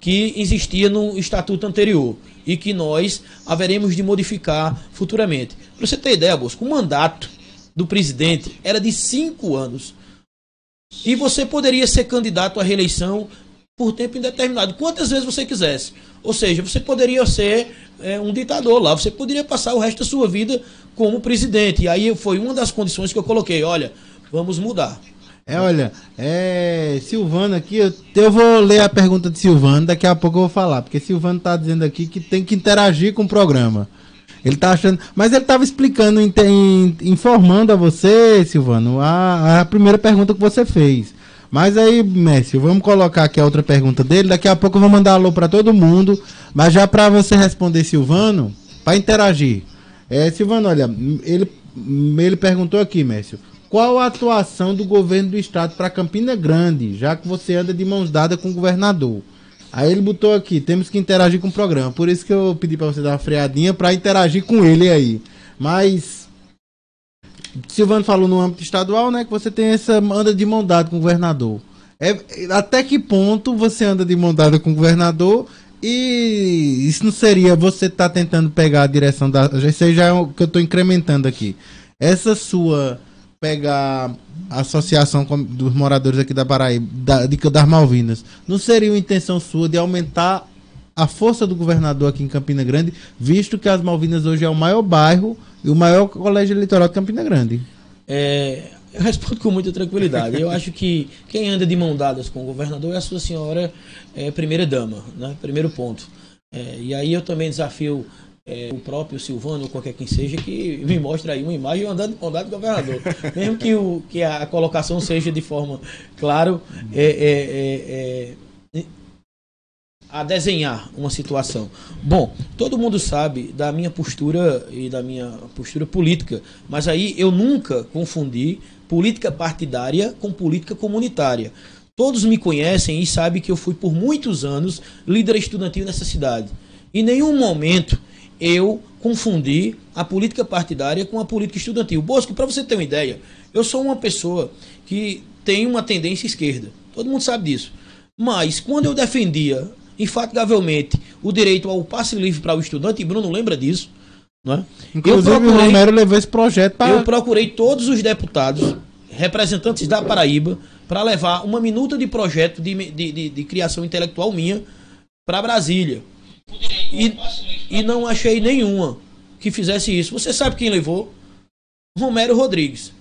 que existia no estatuto anterior e que nós haveremos de modificar futuramente. Para você ter ideia, Bosco, o mandato do presidente era de 5 anos. E você poderia ser candidato à reeleição por tempo indeterminado, quantas vezes você quisesse. Ou seja, você poderia ser um ditador lá, você poderia passar o resto da sua vida como presidente. E aí foi uma das condições que eu coloquei, olha, vamos mudar. Silvano aqui, eu vou ler a pergunta de Silvano, daqui a pouco eu vou falar, porque Silvano está dizendo aqui que tem que interagir com o programa. Ele tá achando, mas ele estava explicando, informando a você, Silvano, a primeira pergunta que você fez. Mas aí, Messi, vamos colocar aqui a outra pergunta dele, daqui a pouco eu vou mandar alô para todo mundo, mas já para você responder, Silvano, para interagir. Silvano, olha, ele perguntou aqui, Messi, qual a atuação do governo do estado para Campina Grande, já que você anda de mãos dadas com o governador? Aí ele botou aqui, temos que interagir com o programa. Por isso que eu pedi para você dar uma freadinha para interagir com ele aí. Mas Silvano falou no âmbito estadual, né, que você tem anda de mão dada com o governador. Até que ponto você anda de mão dada com o governador? E isso não seria você tá tentando pegar a direção da... Isso aí já é o que eu estou incrementando aqui. Essa sua... pegar a associação dos moradores aqui da Paraíba, das Malvinas, não seria uma intenção sua de aumentar a força do governador aqui em Campina Grande, visto que as Malvinas hoje é o maior bairro e o maior colégio eleitoral de Campina Grande? Eu respondo com muita tranquilidade. Eu acho que quem anda de mão dadas com o governador é a sua senhora primeira dama, né? Primeiro ponto. E aí eu também desafio o próprio Silvano, ou qualquer quem seja, que me mostre aí uma imagem andando com o do governador. Mesmo que a colocação seja de forma, claro, a desenhar uma situação. Bom, todo mundo sabe da minha postura e da minha postura política, mas aí eu nunca confundi política partidária com política comunitária. Todos me conhecem e sabem que eu fui por muitos anos líder estudantil nessa cidade. Em nenhum momento eu confundi a política partidária com a política estudantil. Bosco, para você ter uma ideia, eu sou uma pessoa que tem uma tendência esquerda. Todo mundo sabe disso. Mas quando eu defendia infatigavelmente o direito ao passe livre para o estudante, e Bruno lembra disso, não é? Inclusive o Romero levou esse projeto para... Eu procurei todos os deputados, representantes da Paraíba, para levar uma minuta de projeto de criação intelectual minha para Brasília. E não achei nenhuma que fizesse isso. Você sabe quem levou? Romero Rodrigues.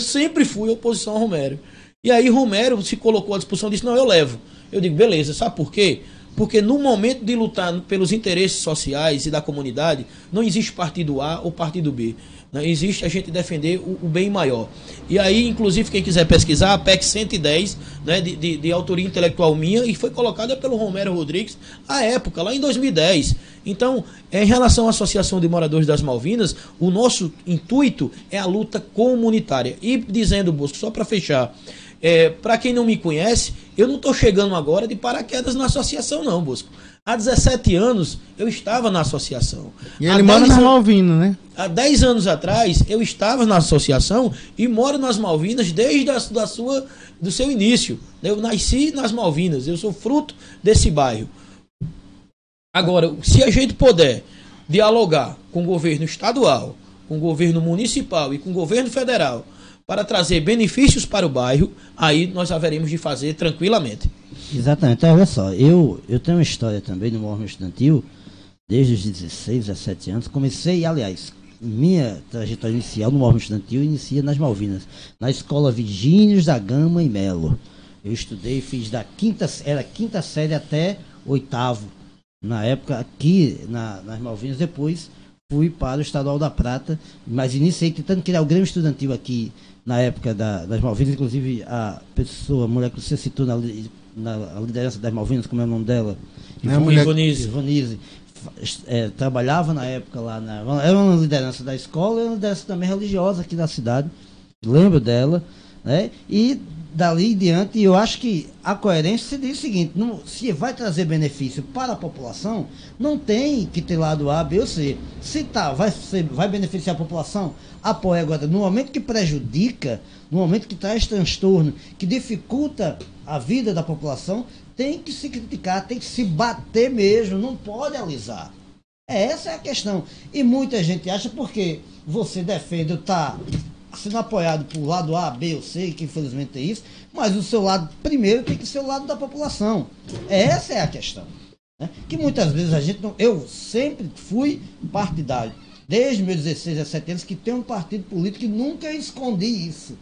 Sempre fui oposição a Romero. E aí Romero se colocou à disposição e disse, não, eu levo. Eu digo, beleza, sabe por quê? Porque no momento de lutar pelos interesses sociais e da comunidade, não existe partido A ou partido B. Não existe a gente defender o bem maior. E aí, inclusive, quem quiser pesquisar, a PEC 110, né, de autoria intelectual minha, e foi colocada pelo Romero Rodrigues à época, lá em 2010. Então, em relação à Associação de Moradores das Malvinas, o nosso intuito é a luta comunitária. E dizendo, Bosco, só para fechar, para quem não me conhece, eu não estou chegando agora de paraquedas na associação não, Bosco. Há 17 anos eu estava na associação. E ele mora nas Malvinas, né? Há 10 anos atrás eu estava na associação e moro nas Malvinas desde do seu início. Eu nasci nas Malvinas, eu sou fruto desse bairro. Agora, se a gente puder dialogar com o governo estadual, com o governo municipal e com o governo federal para trazer benefícios para o bairro, aí nós haveremos de fazer tranquilamente. Exatamente. Então, olha só, eu tenho uma história também no movimento estudantil, desde os 16, 17 anos. Comecei, aliás, minha trajetória inicial no movimento estudantil inicia nas Malvinas, na Escola Virgínios da Gama e Melo. Eu estudei, fiz era quinta série até oitavo, na época aqui nas Malvinas. Depois fui para o Estadual da Prata, mas iniciei tentando criar o Grêmio Estudantil aqui na época das Malvinas. Inclusive a mulher que você citou na liderança das Malvinas, como é o nome dela? Ivonise. Trabalhava na época lá, era uma liderança da escola, era uma liderança também religiosa aqui da cidade, lembro dela, né? E dali em diante, eu acho que a coerência se diz o seguinte: se vai trazer benefício para a população, não tem que ter lado A, B ou C. Se vai beneficiar a população, apoia. Agora, no momento que prejudica, no momento que traz transtorno, que dificulta a vida da população, tem que se criticar, tem que se bater mesmo, não pode alisar. Essa é a questão. E muita gente acha porque você defende estar sendo apoiado por lado A, B ou C, que infelizmente é isso, mas o seu lado primeiro tem que ser o lado da população. Essa é a questão, né? Que muitas vezes a gente não... Eu sempre fui partidário, desde meus 16, 17 anos, que tem um partido político que nunca escondi isso.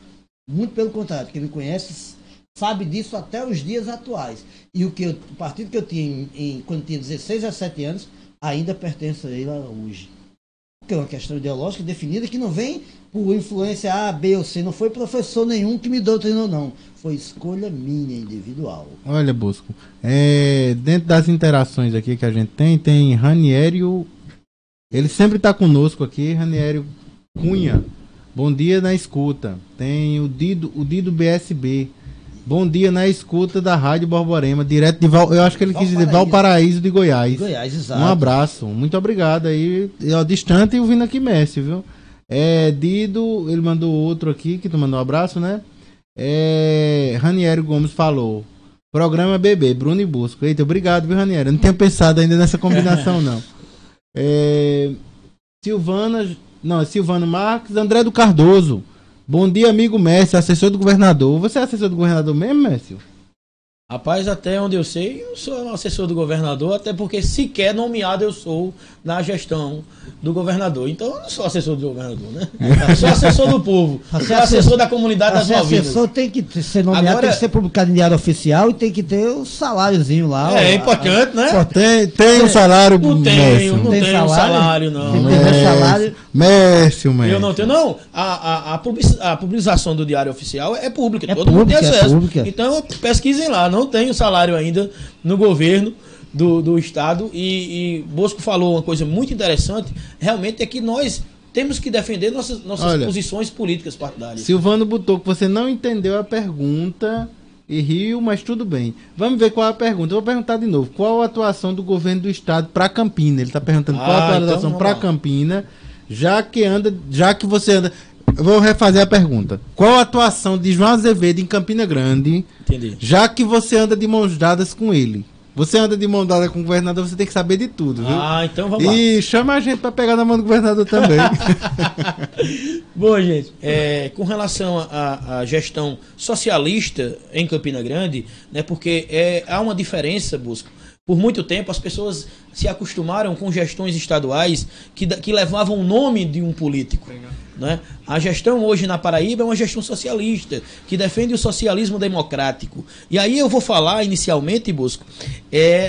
Muito pelo contrário, quem me conhece sabe disso até os dias atuais. E o partido que eu tinha quando tinha 16, 17 anos, ainda pertence a ele hoje. Porque é uma questão ideológica definida que não vem por influência A, B ou C. Não foi professor nenhum que me doutrinou, não. Foi escolha minha, individual. Olha, Bosco, dentro das interações aqui que a gente tem Raniério, ele sempre está conosco aqui, Raniério Cunha. Bom dia na escuta. Tem o Dido BSB. Bom dia na escuta da Rádio Borborema, direto de eu acho que ele quis dizer Valparaíso de Goiás. Goiás, exato. Um abraço, muito obrigado aí. Distante e ouvindo aqui, Messi, viu? Dido, ele mandou outro aqui, que tu mandou um abraço, né? Raniero Gomes falou. Programa BB, Bruno e Bosco. Eita, obrigado, viu, Raniero? Eu não tinha pensado ainda nessa combinação, não. Silvano Marques, André do Cardoso. Bom dia, amigo Mércio, assessor do governador. Você é assessor do governador mesmo, Mércio? Rapaz, até onde eu sei, eu sou assessor do governador, até porque sequer nomeado eu sou na gestão do governador. Então eu não sou assessor do governador, né? Eu sou assessor do povo, sou assessor da comunidade das Malvinas. Assessor tem que ser nomeado, agora, tem que ser publicado em diário oficial e tem que ter o saláriozinho lá. É importante, né? Tem um salário. Não tenho um salário, não. Mércio. Eu não tenho, não. A publicação do diário oficial é pública, todo mundo tem acesso. Então pesquisem lá, não não tem um salário ainda no governo do Estado. E Bosco falou uma coisa muito interessante, realmente é que nós temos que defender nossas Olha, posições políticas partidárias. Silvano botou que você não entendeu a pergunta e riu, mas tudo bem. Vamos ver qual é a pergunta. Eu vou perguntar de novo. Qual a atuação do governo do Estado para Campina? Ele está perguntando qual a atuação então, para Campina, já que você anda... Eu vou refazer a pergunta. Qual a atuação de João Azevedo em Campina Grande, Entendi. já que você anda de mãos dadas com ele? Você anda de mão dada com o governador, você tem que saber de tudo, viu? Então vamos lá. E chama a gente para pegar na mão do governador também. Bom, gente, com relação à gestão socialista em Campina Grande, né, porque há uma diferença, Bosco. Por muito tempo as pessoas se acostumaram com gestões estaduais que levavam o nome de um político. Né? A gestão hoje na Paraíba é uma gestão socialista, que defende o socialismo democrático. E aí eu vou falar inicialmente, Bosco,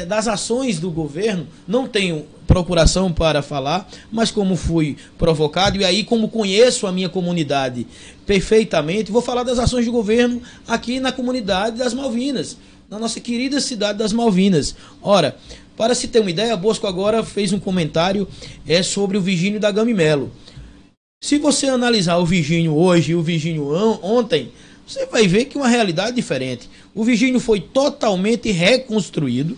das ações do governo. Não tenho procuração para falar, mas como fui provocado, e aí como conheço a minha comunidade perfeitamente, vou falar das ações do governo aqui na comunidade das Malvinas, na nossa querida cidade das Malvinas. Ora, para se ter uma ideia, Bosco agora fez um comentário sobre o Virgínio da Gama e Melo. Se você analisar o Virgínio hoje e o Virgínio ontem, você vai ver que é uma realidade diferente. O Virgínio foi totalmente reconstruído.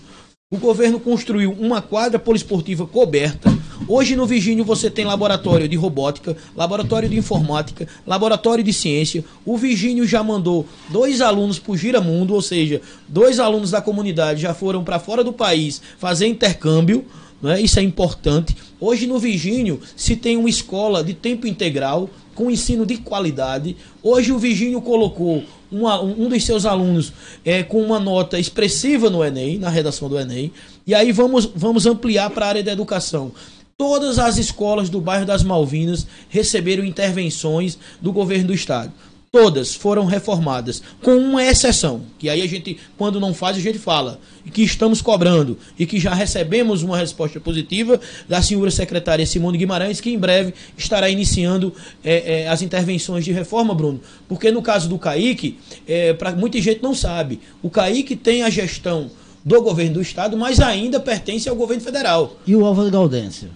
O governo construiu uma quadra poliesportiva coberta. Hoje no Virgínio você tem laboratório de robótica, laboratório de informática, laboratório de ciência. O Virgínio já mandou 2 alunos para o Giramundo, ou seja, 2 alunos da comunidade já foram para fora do país fazer intercâmbio. Né? Isso é importante. Hoje no Virgínio se tem uma escola de tempo integral com ensino de qualidade. Hoje o Virgínio colocou um dos seus alunos com uma nota expressiva no Enem, na redação do Enem. E aí vamos ampliar para a área da educação. Todas as escolas do bairro das Malvinas receberam intervenções do governo do estado. Todas foram reformadas, com uma exceção, que aí a gente, quando não faz, a gente fala, e que estamos cobrando, e que já recebemos uma resposta positiva da senhora secretária Simone Guimarães, que em breve estará iniciando as intervenções de reforma, Bruno. Porque no caso do CAIC, muita gente não sabe, o CAIC tem a gestão do governo do estado, mas ainda pertence ao governo federal. E o Álvaro Gaudêncio?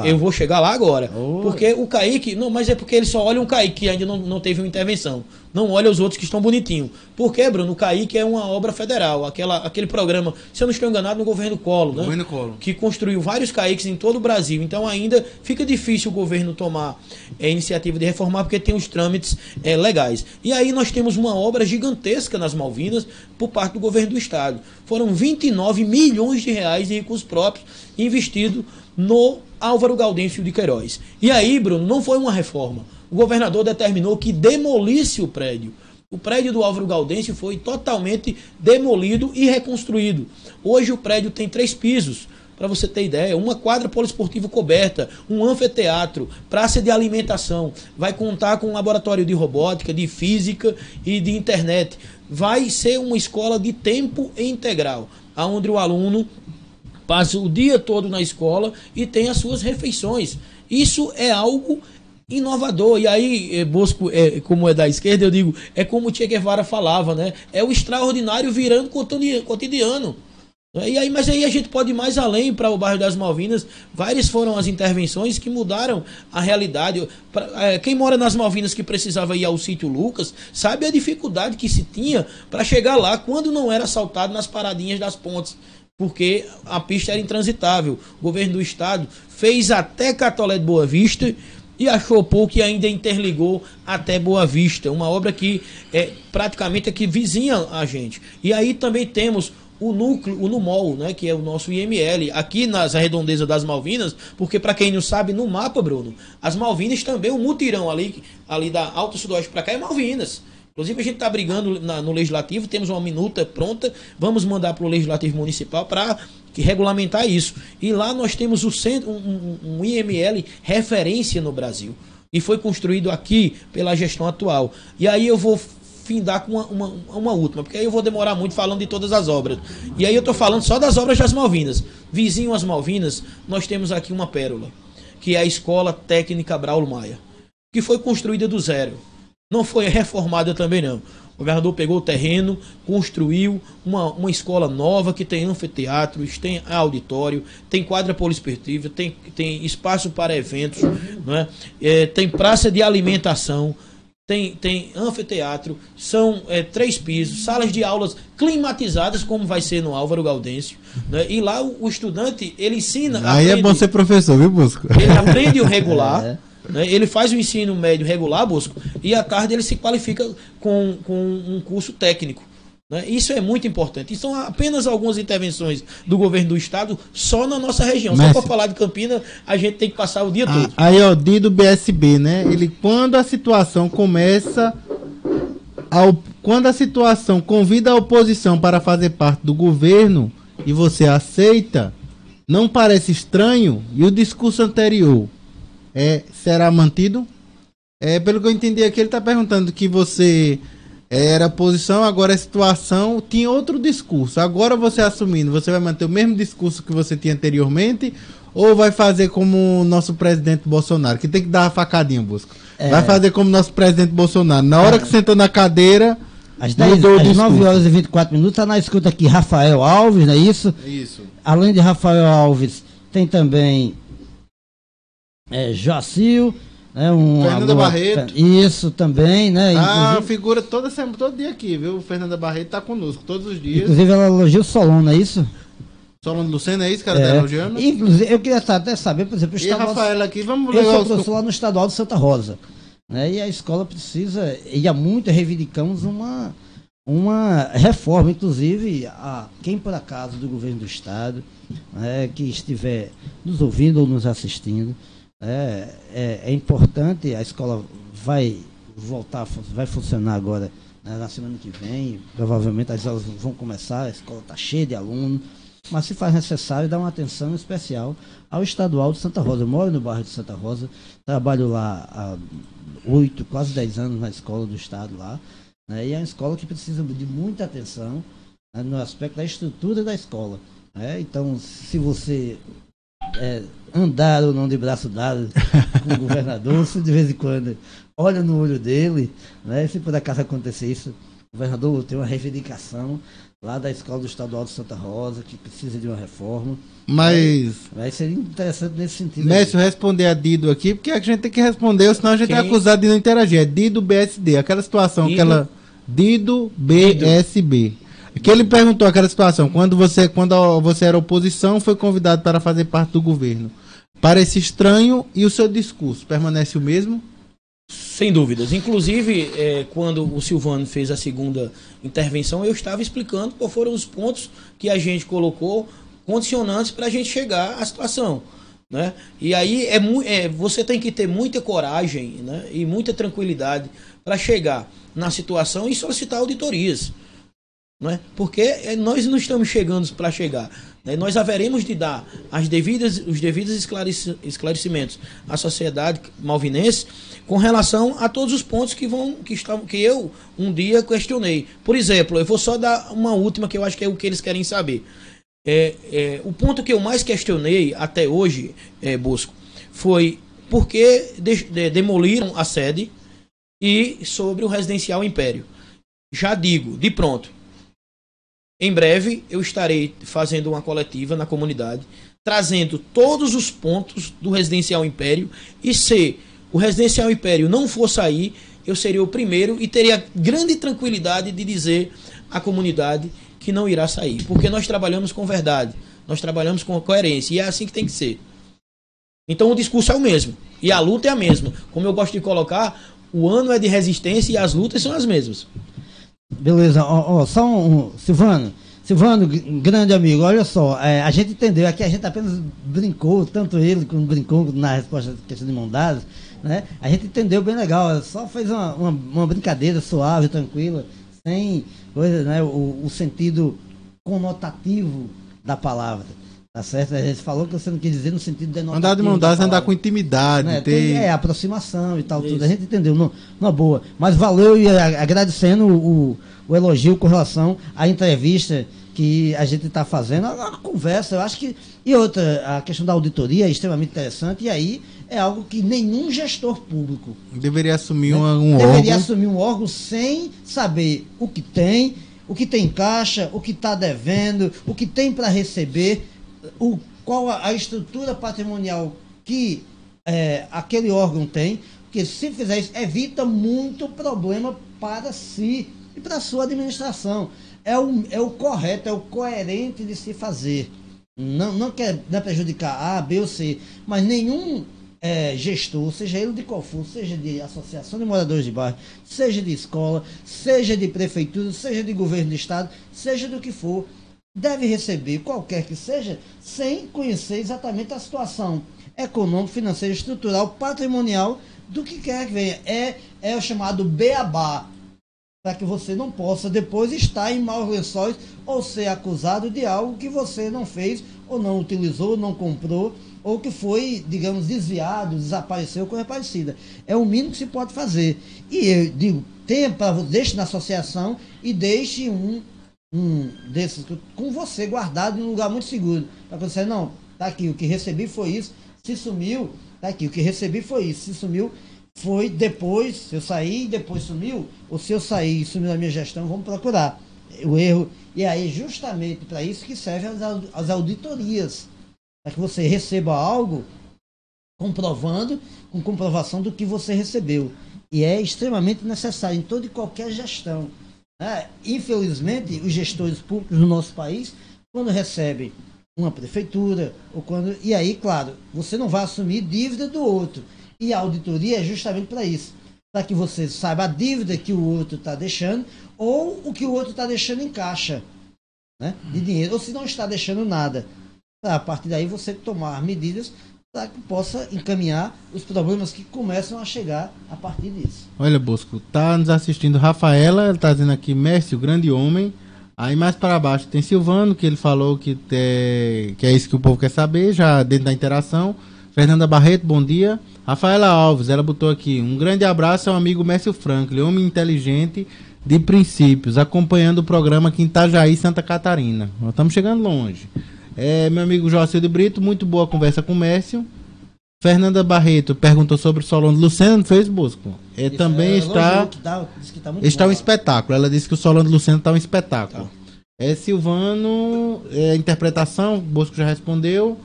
Eu vou chegar lá agora. Porque o CAIC, não, mas é porque ele só olha um CAIC que ainda não teve uma intervenção. Não olha os outros que estão bonitinhos. Porque, Bruno, o CAIC é uma obra federal. Aquele programa, se eu não estou enganado, no governo Collor, né? Governo Collor. Que construiu vários CAICs em todo o Brasil. Então ainda fica difícil o governo tomar a iniciativa de reformar, porque tem os trâmites legais. E aí nós temos uma obra gigantesca nas Malvinas por parte do governo do estado. Foram 29 milhões de reais de recursos próprios investidos no Álvaro Gaudêncio de Queiroz. E aí, Bruno, não foi uma reforma. O governador determinou que demolisse o prédio. O prédio do Álvaro Gaudêncio foi totalmente demolido e reconstruído. Hoje o prédio tem 3 pisos, para você ter ideia, uma quadra poliesportiva coberta, um anfiteatro, praça de alimentação, vai contar com um laboratório de robótica, de física e de internet. Vai ser uma escola de tempo integral, onde o aluno passa o dia todo na escola e tem as suas refeições. Isso é algo inovador. E aí, Bosco, como é da esquerda, eu digo, é como o Che Guevara falava, né? É o extraordinário virando cotidiano. E aí, mas aí a gente pode ir mais além para o bairro das Malvinas. Várias foram as intervenções que mudaram a realidade. Quem mora nas Malvinas que precisava ir ao sítio Lucas, sabe a dificuldade que se tinha para chegar lá quando não era assaltado nas paradinhas das pontes, porque a pista era intransitável. O governo do estado fez até Catolé de Boa Vista e achou pouco e ainda interligou até Boa Vista, uma obra que praticamente aqui vizinha a gente. E aí também temos o núcleo, o NUMOL, né, que é o nosso IML, aqui nas redondezas das Malvinas, porque para quem não sabe, no mapa, Bruno, as Malvinas também, o mutirão ali da Alto Sudoeste para cá é Malvinas. Inclusive a gente está brigando no Legislativo, temos uma minuta pronta, vamos mandar para o Legislativo Municipal para regulamentar isso. E lá nós temos um IML referência no Brasil. E foi construído aqui pela gestão atual. E aí eu vou findar com uma última, porque aí eu vou demorar muito falando de todas as obras. E aí eu estou falando só das obras das Malvinas. Vizinho às Malvinas, nós temos aqui uma pérola, que é a Escola Técnica Braulio Maia, que foi construída do zero. Não foi reformada também não. O governador pegou o terreno, construiu uma escola nova que tem anfiteatros, tem auditório, tem quadra poliesportiva, tem espaço para eventos, não é? Tem praça de alimentação, tem anfiteatro, são 3 pisos, salas de aulas climatizadas, como vai ser no Álvaro Gaudêncio, né? E lá o estudante, ele ensina... Aí é bom ser professor, viu, Busco? Ele aprende o regular... Né? Ele faz o ensino médio regular, Bosco, e à tarde ele se qualifica com um curso técnico. Né? Isso é muito importante. E são apenas algumas intervenções do governo do estado só na nossa região. Só para falar de Campina, a gente tem que passar o dia todo. Aí, ó, do BSB, né? Ele, quando a situação começa... Quando a situação convida a oposição para fazer parte do governo e você aceita, não parece estranho? E o discurso anterior... será mantido? Pelo que eu entendi aqui, ele está perguntando que você era posição, agora a situação tinha outro discurso. Agora você assumindo, você vai manter o mesmo discurso que você tinha anteriormente ou vai fazer como o nosso presidente Bolsonaro, que tem que dar uma facadinha, Busco? Vai fazer como o nosso presidente Bolsonaro. Na hora que sentou na cadeira, às 9 horas e 24 minutos, está na escuta aqui Rafael Alves, não é isso? Isso. Além de Rafael Alves, tem também... Joacil, né, Fernanda Barreto. Isso também, né? Figura todo dia aqui, viu? Fernanda Barreto tá conosco todos os dias. Inclusive ela elogia o Solon, não é isso? Solon Lucena, é isso que ela tá elogiando? Inclusive, eu queria até saber, por exemplo, o Rafaela aqui, vamos eu sou professor lá no Estadual de Santa Rosa, né? E a escola precisa, e há muito reivindicamos uma reforma, inclusive quem por acaso do governo do estado, né, que estiver nos ouvindo ou nos assistindo, é importante, a escola vai funcionar agora, né, na semana que vem, provavelmente as aulas vão começar, a escola está cheia de alunos, mas se faz necessário dar uma atenção especial ao Estadual de Santa Rosa. Eu moro no bairro de Santa Rosa, trabalho lá há 8, quase 10 anos na escola do estado lá, né, e é uma escola que precisa de muita atenção, né, no aspecto da estrutura da escola. Né? Então, se você andar ou não de braço dado com o governador, se de vez em quando olha no olho dele, né? Se por acaso acontecer isso, o governador tem uma reivindicação lá da Escola do Estadual de Santa Rosa, que precisa de uma reforma. Mas vai ser interessante nesse sentido. Mestre, responder a Dido aqui, porque a gente tem que responder, senão a gente é acusado de não interagir. É Dido BSD, aquela situação, Dido BSB. Que ele perguntou aquela situação, quando você era oposição, foi convidado para fazer parte do governo. Parece estranho e o seu discurso permanece o mesmo? Sem dúvidas. Inclusive, quando o Silvano fez a segunda intervenção, eu estava explicando quais foram os pontos que a gente colocou condicionantes para a gente chegar à situação. Né? E aí você tem que ter muita coragem, né, e muita tranquilidade para chegar na situação e solicitar auditorias. Não é? Porque nós não estamos chegando para chegar. Né? Nós haveremos de dar os devidos esclarecimentos à sociedade malvinense com relação a todos os pontos que eu um dia questionei. Por exemplo, eu vou só dar uma última que eu acho que é o que eles querem saber. O ponto que eu mais questionei até hoje, Bosco, foi por que demoliram a sede e sobre o Residencial Império. Já digo, de pronto. Em breve eu estarei fazendo uma coletiva na comunidade, trazendo todos os pontos do Residencial Império, e se o Residencial Império não for sair, eu seria o primeiro e teria grande tranquilidade de dizer à comunidade que não irá sair, porque nós trabalhamos com verdade, nós trabalhamos com coerência, e é assim que tem que ser. Então o discurso é o mesmo, e a luta é a mesma. Como eu gosto de colocar, o ano é de resistência e as lutas são as mesmas. Beleza, só Silvano, grande amigo, olha só, a gente entendeu, aqui a gente apenas brincou, tanto ele como brincou na resposta da questão de mão dadas, né? A gente entendeu bem legal, só fez uma brincadeira suave, tranquila, sem coisa, né? O sentido conotativo da palavra. Tá certo? A gente falou que você não quis dizer no sentido denotativo. Andar de mão dada, andar com intimidade. Né? Tem aproximação e tal, tudo. A gente entendeu, numa boa. Mas valeu, e agradecendo o elogio com relação à entrevista que a gente está fazendo, a conversa, eu acho que... E outra, a questão da auditoria é extremamente interessante, e aí é algo que nenhum gestor público deveria assumir deveria órgão. assumir um órgão sem saber o que tem em caixa, o que está devendo, o que tem para receber, qual a estrutura patrimonial que aquele órgão tem, porque se fizer isso, evita muito problema para si e para a sua administração. É o correto, é o coerente de se fazer. Não quer prejudicar A, B ou C, mas nenhum gestor, seja ele de qual for, seja de associação de moradores de bairro, seja de escola, seja de prefeitura, seja de governo do estado, seja do que for, deve receber, qualquer que seja, sem conhecer exatamente a situação econômica, financeira, estrutural, patrimonial do que quer que venha. É o chamado beabá, para que você não possa depois estar em maus lençóis ou ser acusado de algo que você não fez, ou não utilizou, não comprou, ou que foi, digamos, desviado, desapareceu, coisa parecida. É o mínimo que se pode fazer. E eu digo, deixe na associação e deixe um desses com você guardado em um lugar muito seguro. Para você, não, tá aqui, o que recebi foi isso, se sumiu, tá aqui, o que recebi foi isso, se sumiu, foi depois, se eu saí e depois sumiu, ou se eu saí e sumiu na minha gestão, vamos procurar o erro. E aí, justamente para isso que servem as auditorias, para que você receba algo comprovando, com comprovação do que você recebeu. E é extremamente necessário em toda e qualquer gestão. Infelizmente, os gestores públicos no nosso país, quando recebem uma prefeitura, e aí, claro, você não vai assumir dívida do outro. E a auditoria é justamente para isso, para que você saiba a dívida que o outro está deixando ou o que o outro está deixando em caixa, né, de dinheiro, ou se não está deixando nada. A partir daí você tomar medidas para que possa encaminhar os problemas que começam a chegar a partir disso. Olha, Bosco, tá nos assistindo Rafaela, ele tá dizendo aqui, Messi, o grande homem. Aí mais para baixo tem Silvano, que ele falou que é isso que o povo quer saber, já dentro da interação. Fernanda Barreto, bom dia. Rafaela Alves, ela botou aqui, um grande abraço ao amigo Mércio Franklin, homem inteligente de princípios, acompanhando o programa aqui em Itajaí, Santa Catarina. Nós estamos chegando longe. Meu amigo Jocildo Brito, muito boa conversa com o Mércio. Fernanda Barreto perguntou sobre o Solon do Lucena, não fez, Bosco? Também está um espetáculo. Ela disse que o Solon do Lucena está um espetáculo. Tá. Silvano, interpretação, Bosco já respondeu.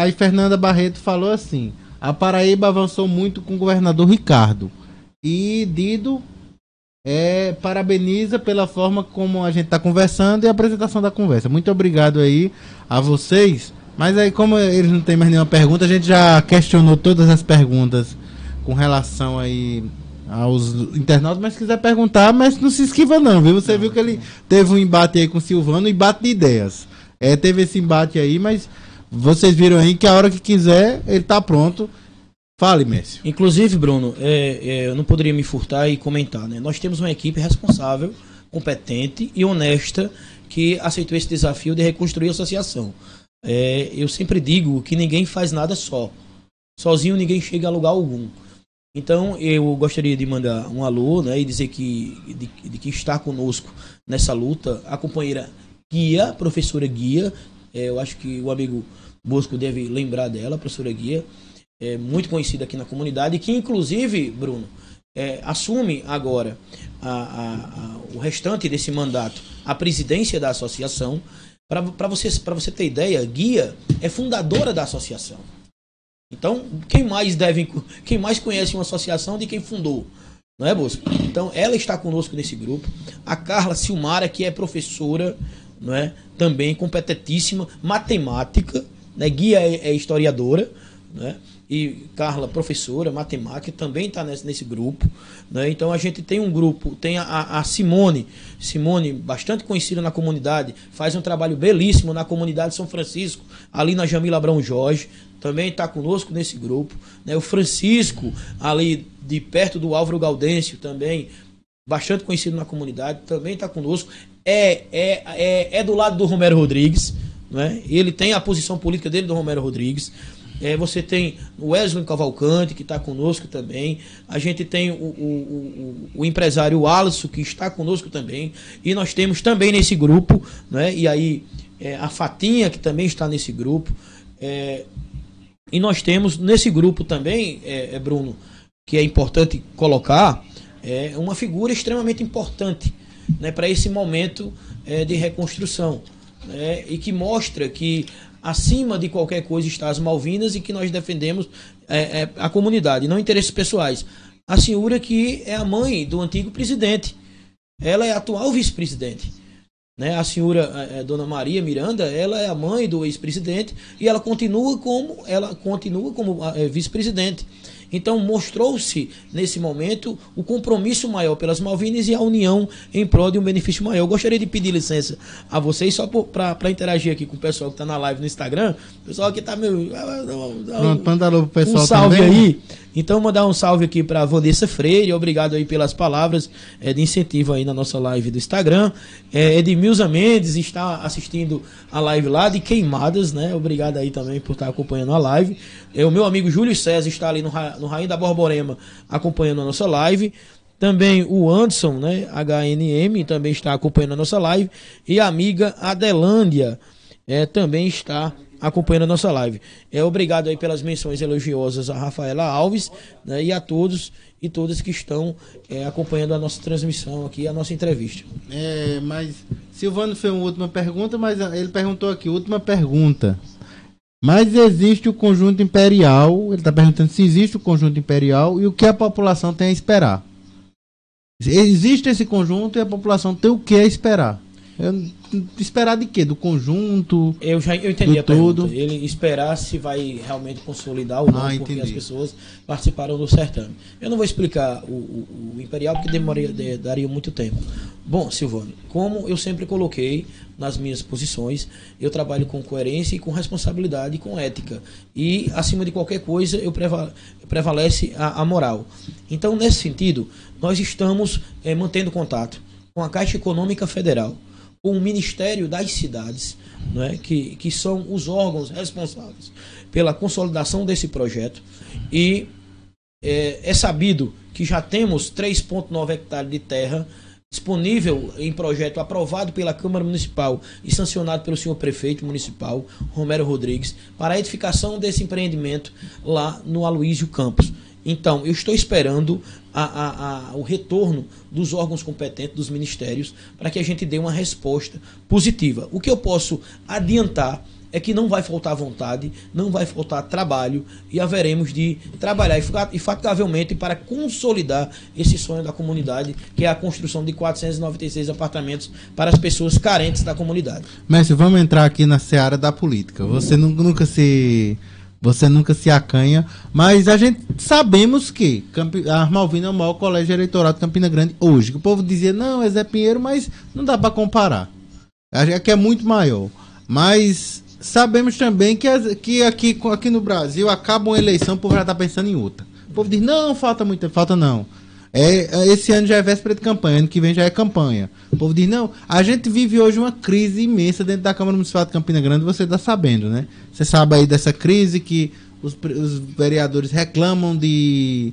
Aí Fernanda Barreto falou assim, a Paraíba avançou muito com o governador Ricardo. E Dido parabeniza pela forma como a gente está conversando e a apresentação da conversa. Muito obrigado aí a vocês. Mas aí, como eles não têm mais nenhuma pergunta, a gente já questionou todas as perguntas com relação aí aos internautas, mas se quiser perguntar, mas não se esquiva não, viu? Você viu que ele teve um embate aí com o Silvano, um embate de ideias. Teve esse embate aí, mas vocês viram aí que a hora que quiser, ele tá pronto. Fale, Mércio. Inclusive, Bruno, eu não poderia me furtar e comentar, né? Nós temos uma equipe responsável, competente e honesta que aceitou esse desafio de reconstruir a associação. Eu sempre digo que ninguém faz nada só. Sozinho ninguém chega a lugar algum. Então eu gostaria de mandar um alô, né, e dizer que está conosco nessa luta a companheira Guia, professora Guia. Eu acho que o amigo Bosco deve lembrar dela, a professora Guia, muito conhecida aqui na comunidade, que inclusive, Bruno, assume agora o restante desse mandato, a presidência da associação. Para você ter ideia, Guia é fundadora da associação. Então, quem mais conhece uma associação de quem fundou? Não é, Bosco? Então, ela está conosco nesse grupo. A Carla Silmara, que é professora, não é? Também competentíssima, matemática, né? Guia é historiadora, né? E Carla, professora, matemática, também está nesse grupo, né? Então a gente tem um grupo, tem a Simone, bastante conhecida na comunidade, faz um trabalho belíssimo na comunidade São Francisco, ali na Jamila Abrão Jorge, também está conosco nesse grupo, né? O Francisco, ali de perto do Álvaro Gaudêncio, também bastante conhecido na comunidade, também está conosco, do lado do Romero Rodrigues, né? Ele tem a posição política dele, do Romero Rodrigues. Você tem o Wesley Cavalcante, que está conosco também. A gente tem o empresário Alisson, que está conosco também. E nós temos também nesse grupo, né? E aí a Fatinha, que também está nesse grupo. E nós temos nesse grupo também, Bruno, que é importante colocar, uma figura extremamente importante, né, para esse momento de reconstrução, né, e que mostra que acima de qualquer coisa está as Malvinas e que nós defendemos a comunidade, não interesses pessoais. A senhora que é a mãe do antigo presidente, ela é a atual vice-presidente, né? A senhora Dona Maria Miranda, ela é a mãe do ex-presidente e ela continua como vice-presidente. Então mostrou-se nesse momento o compromisso maior pelas Malvinas e a união em prol de um benefício maior. Eu gostaria de pedir licença a vocês só para interagir aqui com o pessoal que está na live no Instagram. O pessoal aqui está meio... Pronto, manda alô pro pessoal um salve também. Aí. Então mandar um salve aqui para Vanessa Freire, obrigado aí pelas palavras de incentivo aí na nossa live do Instagram. Edmilza Mendes está assistindo a live lá de Queimadas, né? Obrigado aí também por estar acompanhando a live. O meu amigo Júlio César está ali no Rainha da Borborema acompanhando a nossa live. Também o Anderson, né? HNM também está acompanhando a nossa live. E a amiga Adelândia também está acompanhando a nossa live. Obrigado aí pelas menções elogiosas a Rafaela Alves, né, e a todos e todas que estão acompanhando a nossa transmissão aqui, a nossa entrevista. Mas Silvano fez uma última pergunta, mas ele perguntou aqui, última pergunta. Mas existe o conjunto imperial, ele está perguntando se existe o conjunto imperial e o que a população tem a esperar. Existe esse conjunto e a população tem o que a esperar. Esperar de quê? Do conjunto? Eu entendi do a pergunta. todo. Ele esperar se vai realmente consolidar ou não, porque entendi. as pessoas participaram do certame. Eu não vou explicar o Imperial porque daria muito tempo. Bom, Silvano, como eu sempre coloquei nas minhas posições, eu trabalho com coerência e com responsabilidade e com ética. E, acima de qualquer coisa, prevalece a moral. Então, nesse sentido, nós estamos mantendo contato com a Caixa Econômica Federal, com o Ministério das Cidades, né, que são os órgãos responsáveis pela consolidação desse projeto. E é sabido que já temos 3,9 hectares de terra disponível em projeto aprovado pela Câmara Municipal e sancionado pelo senhor prefeito municipal, Romero Rodrigues, para a edificação desse empreendimento lá no Aloysio Campos. Então, eu estou esperando o retorno dos órgãos competentes, dos ministérios, para que a gente dê uma resposta positiva. O que eu posso adiantar é que não vai faltar vontade, não vai faltar trabalho e haveremos de trabalhar infatigavelmente para consolidar esse sonho da comunidade, que é a construção de 496 apartamentos para as pessoas carentes da comunidade. Mestre, vamos entrar aqui na seara da política. Você nunca se acanha, mas a gente sabemos que a Malvina é o maior colégio eleitoral de Campina Grande hoje. O povo dizia, não, é Zé Pinheiro, mas não dá para comparar. Aqui é muito maior. Mas sabemos também que aqui no Brasil acaba uma eleição, o povo já está pensando em outra. O povo diz, não, falta não. Esse ano já é véspera de campanha, ano que vem já é campanha. O povo diz, não, a gente vive hoje uma crise imensa dentro da Câmara Municipal de Campina Grande, você está sabendo, né? Você sabe aí dessa crise que os vereadores reclamam de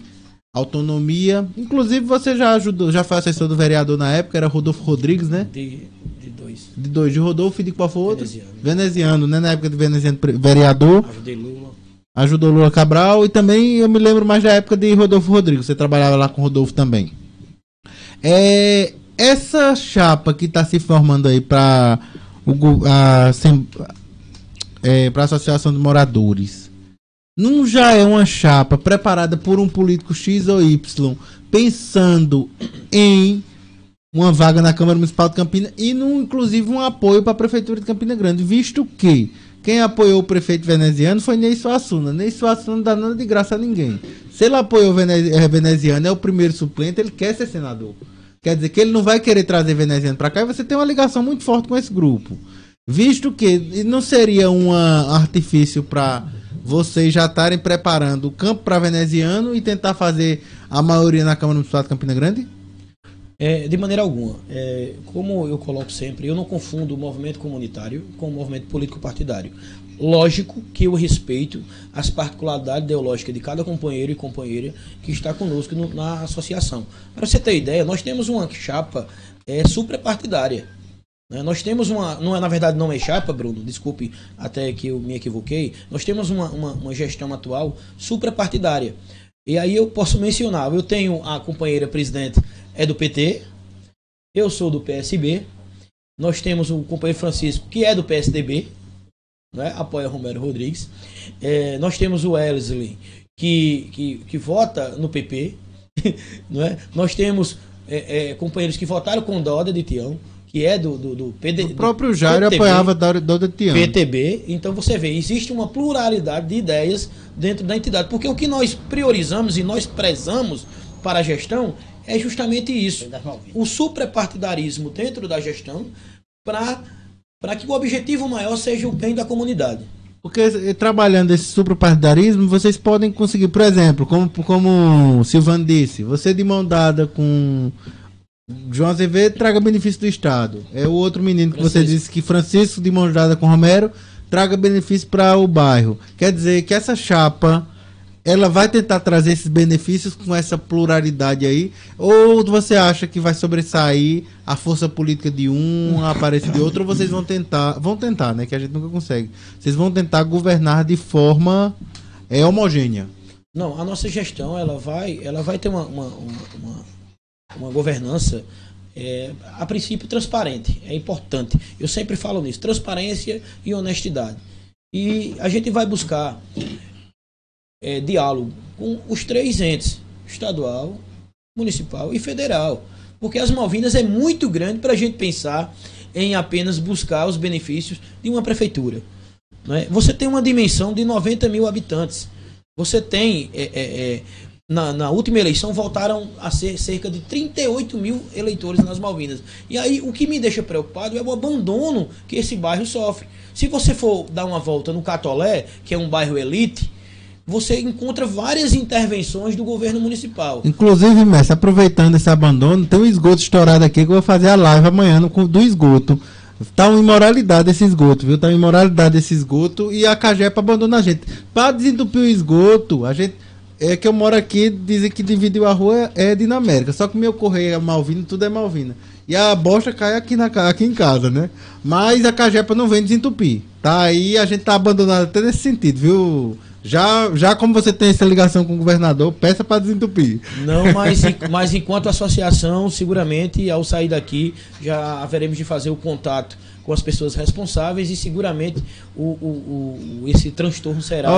autonomia. Inclusive você já foi assessor do vereador na época, era Rodolfo Rodrigues, né? De Rodolfo e de qual foi o outro? Veneziano, né? Na época de Veneziano vereador. Ajudou Lula Cabral e também eu me lembro mais da época de Rodolfo Rodrigues. Você trabalhava lá com o Rodolfo também. Essa chapa que está se formando aí para a Associação de Moradores, não já é uma chapa preparada por um político X ou Y pensando em uma vaga na Câmara Municipal de Campina e inclusive um apoio para a Prefeitura de Campina Grande, visto que quem apoiou o prefeito veneziano foi Ney Suassuna. Ney Suassuna não dá nada de graça a ninguém. Se ele apoiou o veneziano, é o primeiro suplente, ele quer ser senador. Quer dizer que ele não vai querer trazer veneziano para cá e você tem uma ligação muito forte com esse grupo. Visto que não seria um artifício para vocês já estarem preparando o campo para veneziano e tentar fazer a maioria na Câmara Municipal de Campina Grande? De maneira alguma. Como eu coloco sempre, eu não confundo o movimento comunitário com o movimento político-partidário. Lógico que eu respeito as particularidades ideológicas de cada companheiro e companheira que está conosco na associação. Para você ter ideia, nós temos uma chapa suprapartidária. Nós temos não é, na verdade não é chapa, Bruno, desculpe até que eu me equivoquei, nós temos uma gestão atual suprapartidária. E aí eu posso mencionar, eu tenho a companheira presidente é do PT, eu sou do PSB, nós temos o companheiro Francisco, que é do PSDB, né, apoia Romero Rodrigues, nós temos o Wellesley, que vota no PP, né? Nós temos companheiros que votaram com Doda de Tião, que é do PD. O próprio Jair apoiava Doda de Tião. PTB. Então você vê, existe uma pluralidade de ideias dentro da entidade. Porque o que nós priorizamos e nós prezamos para a gestão é justamente isso. O suprapartidarismo dentro da gestão para que o objetivo maior seja o bem da comunidade. Porque trabalhando esse suprapartidarismo, vocês podem conseguir, por exemplo, como o Silvano disse, você de mão dada com João Azevedo traga benefício do Estado. É o outro menino que você disse que Francisco de mão dada com Romero traga benefício para o bairro. Quer dizer que essa chapa, ela vai tentar trazer esses benefícios com essa pluralidade aí? Ou você acha que vai sobressair a força política de um, a aparência de outro? Ou vocês vão tentar, né? Que a gente nunca consegue. Vocês vão tentar governar de forma homogênea? Não, a nossa gestão ela vai ter uma governança a princípio transparente, é importante. Eu sempre falo nisso, transparência e honestidade. E a gente vai buscar diálogo com os três entes, estadual, municipal e federal. Porque as Malvinas é muito grande para a gente pensar em apenas buscar os benefícios de uma prefeitura. Não é? Você tem uma dimensão de 90 mil habitantes. Você tem, na última eleição, voltaram a ser cerca de 38 mil eleitores nas Malvinas. E aí, o que me deixa preocupado é o abandono que esse bairro sofre. Se você for dar uma volta no Catolé, que é um bairro elite, você encontra várias intervenções do governo municipal. Inclusive, mestre, aproveitando esse abandono, tem um esgoto estourado aqui que eu vou fazer a live amanhã do esgoto. Tá uma imoralidade esse esgoto, viu? Tá uma imoralidade esse esgoto e a Cagepa abandona a gente. Para desentupir o esgoto, a gente... É que eu moro aqui, dizem que dividiu a rua é Dinamérica. Só que meu correio é Malvina, tudo é Malvina. E a bosta cai aqui em casa, né? Mas a Cagepa não vem desentupir. Tá aí, a gente tá abandonado até nesse sentido, viu? Já como você tem essa ligação com o governador, peça para desentupir. Não, mas enquanto associação, seguramente, ao sair daqui, já haveremos de fazer o contato com as pessoas responsáveis e seguramente esse transtorno será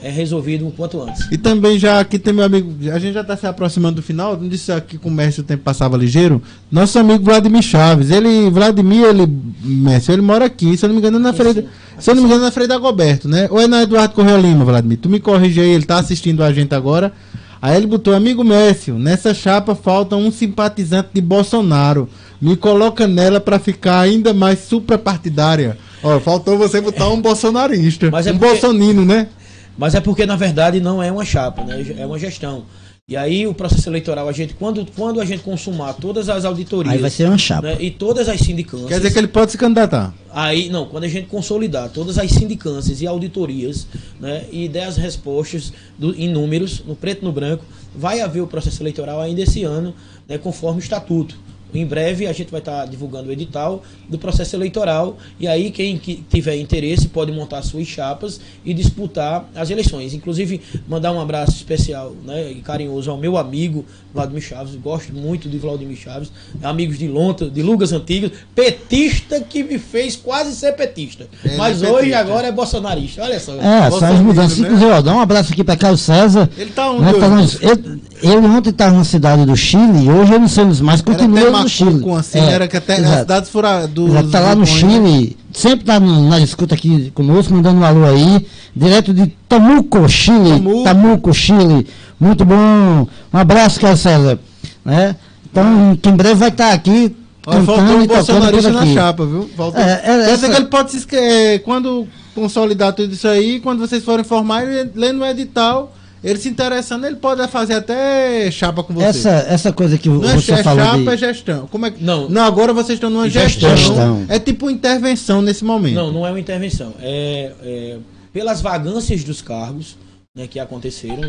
resolvido o quanto antes. E também já aqui tem meu amigo, a gente já está se aproximando do final, não disse aqui com o Mércio o tempo passava ligeiro, nosso amigo Vladimir Chaves, ele mora aqui, se eu não me engano na Freire Dagoberto, né? Ou é na Eduardo Correia Lima, Vladimir, tu me corrige aí, ele está assistindo a gente agora. Aí ele botou, amigo Mércio, nessa chapa falta um simpatizante de Bolsonaro. Me coloca nela para ficar ainda mais suprapartidária. Ó, faltou você botar um bolsonarista. Bolsonino, né? Mas é porque, na verdade, não é uma chapa, né? É uma gestão. E aí o processo eleitoral, quando a gente consumar todas as auditorias... Aí vai ser uma chapa. Né, e todas as sindicâncias... Quer dizer que ele pode se candidatar? Aí, não, quando a gente consolidar todas as sindicâncias e auditorias, né, e der as respostas em números, no preto e no branco, vai haver o processo eleitoral ainda esse ano, né, conforme o estatuto. Em breve a gente vai estar divulgando o edital do processo eleitoral e aí quem tiver interesse pode montar suas chapas e disputar as eleições. Inclusive mandar um abraço especial, né, e carinhoso ao meu amigo Vladimir Chaves. Gosto muito de Vladimir Chaves, amigos de Lonta, de Lugas Antigas, petista que me fez quase ser petista. Mas hoje agora é bolsonarista. Olha só. Só as mudanças. Né? Inclusive, dá um abraço aqui para Carlos César. Ele tá onde? Ele ontem estava na cidade do Chile e hoje eu não sei mais, continua no Chile. Assim, era que até as cidades já está lá no Chile, sempre está na escuta aqui conosco, mandando um alô aí, direto de Tamuco, Chile. Tamuco, Chile. Muito bom. Um abraço, Carlos César. Né? Então, que em breve vai estar aqui. Faltou um bolsonarista na chapa, viu? Quer dizer que ele pode se quando consolidar tudo isso aí, quando vocês forem formar, lendo o edital. Ele se interessando, ele pode fazer até chapa com você. Essa coisa que não você falou chapa, é gestão. Como é que... Não, agora vocês estão numa gestão. É tipo uma intervenção nesse momento. Não é uma intervenção. Pelas vagâncias dos cargos, né, que aconteceram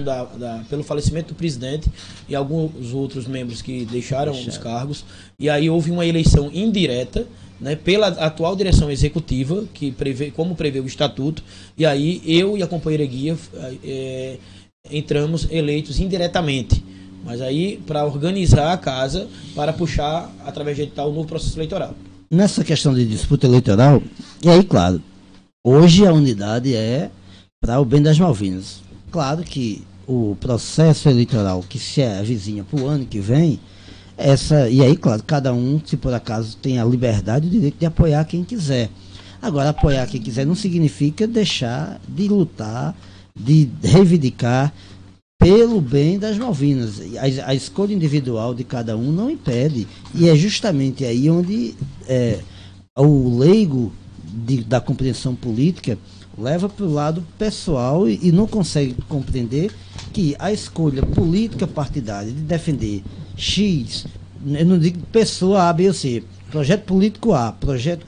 pelo falecimento do presidente e alguns outros membros que deixaram os cargos. E aí houve uma eleição indireta, né, pela atual direção executiva, que como prevê o estatuto, e aí eu e a companheira Guia entramos eleitos indiretamente. Mas aí para organizar a casa, para puxar, através de edital, o novo processo eleitoral. Nessa questão de disputa eleitoral, e aí, claro, hoje a unidade é para o bem das Malvinas. Claro que o processo eleitoral que se avizinha para o ano que vem, e aí, claro, cada um, se por acaso, tem a liberdade e o direito de apoiar quem quiser. Agora, apoiar quem quiser não significa deixar de lutar, de reivindicar pelo bem das Malvinas. A escolha individual de cada um não impede. E é justamente aí onde o leigo da compreensão política leva para o lado pessoal e não consegue compreender que a escolha política partidária de defender X, eu não digo pessoa A, B ou C, projeto político A, projeto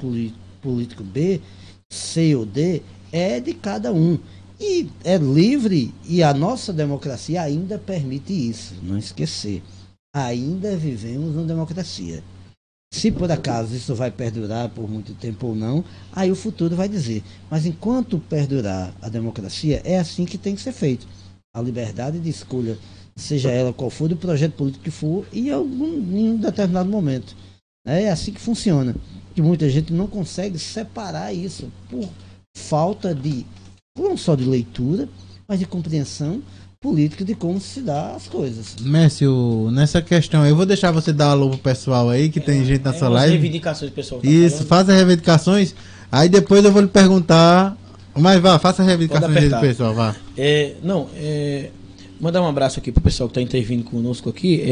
político B, C ou D, é de cada um. E é livre, e a nossa democracia ainda permite isso, não esquecer. Ainda vivemos uma democracia. Se por acaso isso vai perdurar por muito tempo ou não, aí o futuro vai dizer. Mas enquanto perdurar a democracia, é assim que tem que ser feito. A liberdade de escolha, seja ela qual for, do projeto político que for, em um determinado momento. É assim que funciona. Que muita gente não consegue separar isso por falta de, não só de leitura, mas de compreensão política de como se dá as coisas. Mércio, nessa questão, eu vou deixar você dar um alô pro pessoal aí, que tem gente na sua live. Reivindicações, pessoal. Isso, faça reivindicações, aí depois eu vou lhe perguntar, mas vá, faça reivindicações do pessoal, vá. Mandar um abraço aqui pro pessoal que está intervindo conosco aqui.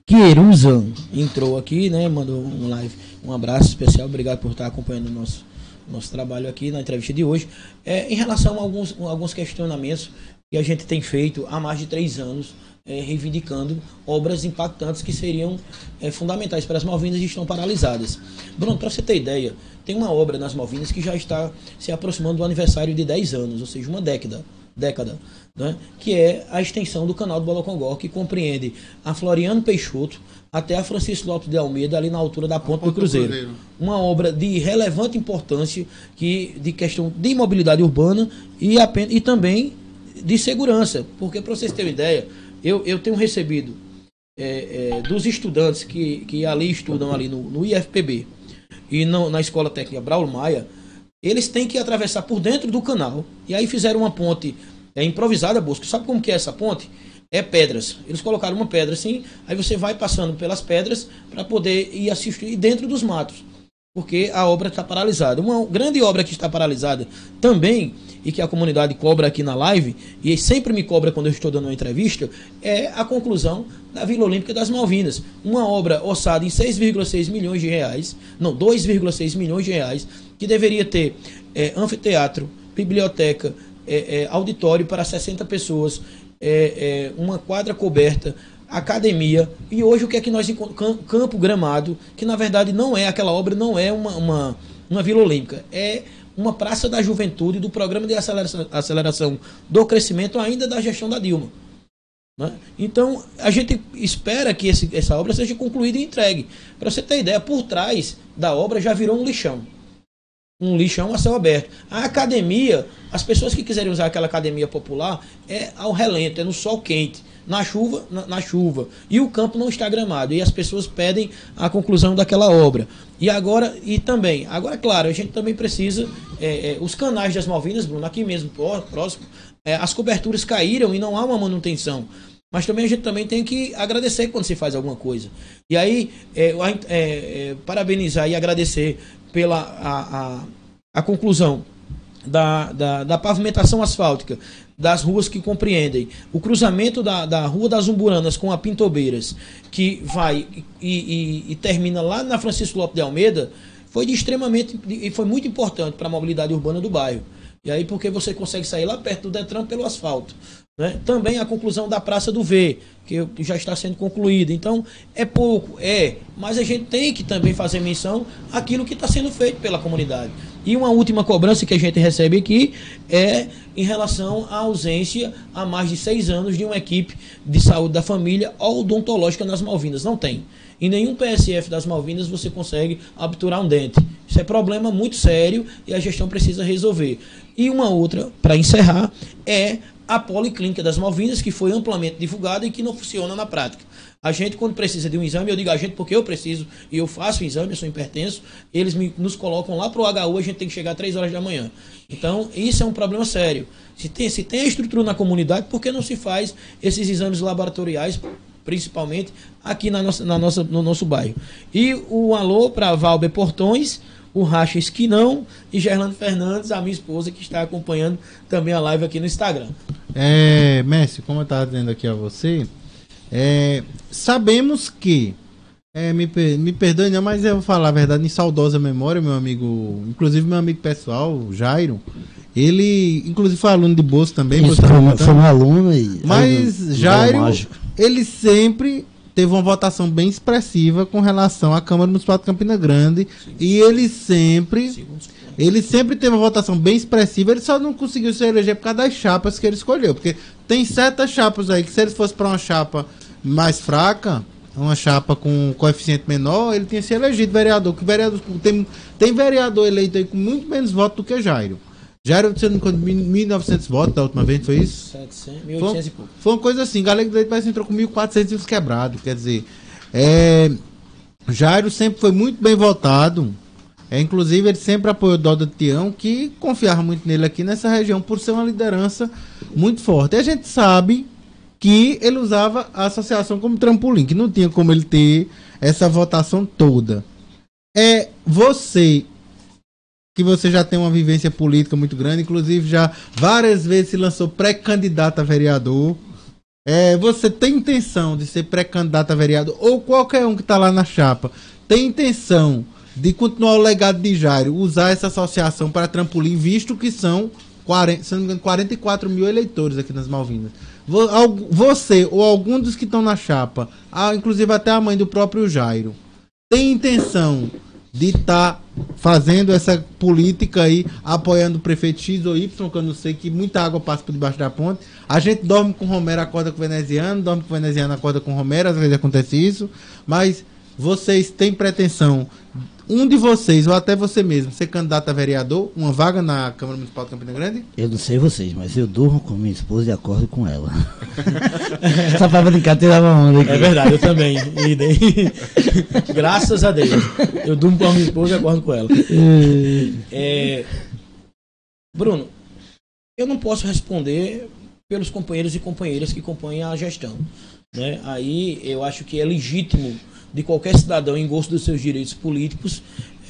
Queruzan entrou aqui, né? Mandou um live. Um abraço especial, obrigado por estar acompanhando o nosso trabalho aqui na entrevista de hoje. Em relação a alguns questionamentos que a gente tem feito há mais de 3 anos, reivindicando obras impactantes que seriam fundamentais para as Malvinas e estão paralisadas. Bruno, para você ter ideia, tem uma obra nas Malvinas que já está se aproximando do aniversário de 10 anos, ou seja, uma década, né? Que é a extensão do canal do Bolocongó, que compreende a Floriano Peixoto até a Francisco Lopes de Almeida, ali na altura da Ponte do Cruzeiro. Uma obra de relevante importância, de questão de mobilidade urbana e também de segurança, porque, para vocês terem uma ideia, eu tenho recebido dos estudantes que ali estudam ali no IFPB e na Escola Técnica Braulio Maia, eles têm que atravessar por dentro do canal, e aí fizeram uma ponte improvisada, Bosco. Sabe como que é essa ponte? É pedras. Eles colocaram uma pedra assim, aí você vai passando pelas pedras para poder ir assistir dentro dos matos, porque a obra está paralisada. Uma grande obra que está paralisada também, e que a comunidade cobra aqui na live, e sempre me cobra quando eu estou dando uma entrevista, é a conclusão da Vila Olímpica das Malvinas. Uma obra orçada em 6,6 milhões de reais, não, 2,6 milhões de reais, que deveria ter anfiteatro, biblioteca, auditório para 60 pessoas, uma quadra coberta, academia, e hoje o que é que nós encontramos? Campo Gramado, que na verdade não é aquela obra, não é uma Vila Olímpica, é uma praça da juventude do programa de aceleração do crescimento ainda da gestão da Dilma, né? Então a gente espera que essa obra seja concluída e entregue. Para você ter ideia, por trás da obra já virou um lixão a céu aberto. A academia, as pessoas que quiserem usar aquela academia popular, é ao relento, é no sol quente, na chuva, e o campo não está gramado, e as pessoas pedem a conclusão daquela obra. Agora, claro, a gente também precisa, os canais das Malvinas, Bruno, aqui mesmo próximo, as coberturas caíram e não há uma manutenção. Mas também a gente também tem que agradecer quando se faz alguma coisa. E aí, parabenizar e agradecer pela a conclusão da pavimentação asfáltica das ruas que compreendem o cruzamento da Rua das Umburanas com a Pintobeiras, que vai e termina lá na Francisco Lopes de Almeida, foi muito importante para a mobilidade urbana do bairro. E aí, porque você consegue sair lá perto do Detran pelo asfalto, né? Também a conclusão da Praça do V, que já está sendo concluída. Então, é pouco, mas a gente tem que também fazer menção àquilo que está sendo feito pela comunidade. E uma última cobrança que a gente recebe aqui é em relação à ausência há mais de 6 anos de uma equipe de saúde da família odontológica nas Malvinas. Não tem. Em nenhum PSF das Malvinas você consegue obturar um dente. Isso é problema muito sério e a gestão precisa resolver. E uma outra, para encerrar, é a Policlínica das Malvinas, que foi amplamente divulgada e que não funciona na prática. A gente, quando precisa de um exame, eu digo a gente porque eu preciso e eu faço o exame, eu sou hipertenso, eles nos colocam lá para o HU, a gente tem que chegar às 3 horas da manhã. Então, isso é um problema sério. Se tem a estrutura na comunidade, por que não se faz esses exames laboratoriais, principalmente aqui no nosso bairro? E o alô para Valber Portões, o Racha Esquinão e Gerlando Fernandes, a minha esposa, que está acompanhando também a live aqui no Instagram. Messi, como eu estava dizendo aqui a você, sabemos que, me perdoe, não, mas eu vou falar a verdade em saudosa memória, meu amigo, inclusive meu amigo pessoal, o Jairo, ele, inclusive, foi aluno de bolsa também. Isso, foi um aluno. Mas Jairo, ele sempre teve uma votação bem expressiva com relação à Câmara Municipal de Campina Grande. E ele sempre teve uma votação bem expressiva. Ele só não conseguiu se eleger por causa das chapas que ele escolheu. Porque tem certas chapas aí que, se ele fosse para uma chapa mais fraca, uma chapa com coeficiente menor, ele tinha se elegido vereador. Que vereador tem vereador eleito aí com muito menos votos do que Jairo. Jairo, você não contou 1.900 votos da última vez, foi isso? 700, 1.800 e pouco. Foi uma coisa assim, Galego do Leite parece que entrou com 1.400 e uns quebrados. Quer dizer, Jairo sempre foi muito bem votado. Inclusive, ele sempre apoiou o Doda Tião, que confiava muito nele aqui nessa região, por ser uma liderança muito forte. E a gente sabe que ele usava a associação como trampolim, que não tinha como ele ter essa votação toda. Você já tem uma vivência política muito grande, inclusive já várias vezes se lançou pré-candidato a vereador. Você tem intenção de ser pré-candidato a vereador, ou qualquer um que está lá na chapa, tem intenção de continuar o legado de Jairo, usar essa associação para trampolim, visto que são 44 mil eleitores aqui nas Malvinas. Você ou algum dos que estão na chapa, inclusive até a mãe do próprio Jairo, tem intenção de estar fazendo essa política aí, apoiando o prefeito X ou Y, que eu não sei, que muita água passa por debaixo da ponte. A gente dorme com Romero, acorda com o veneziano, dorme com o veneziano, acorda com o Romero, às vezes acontece isso, mas vocês têm pretensão, um de vocês, ou até você mesmo, ser candidato a vereador, uma vaga na Câmara Municipal de Campina Grande? Eu não sei vocês, mas eu durmo com minha esposa e acordo com ela. Só pra brincar, tirava onda aqui. É verdade, eu também. Graças a Deus. Eu durmo com a minha esposa e acordo com ela. Bruno, eu não posso responder pelos companheiros e companheiras que compõem a gestão, né? Aí eu acho que é legítimo de qualquer cidadão, em gosto dos seus direitos políticos,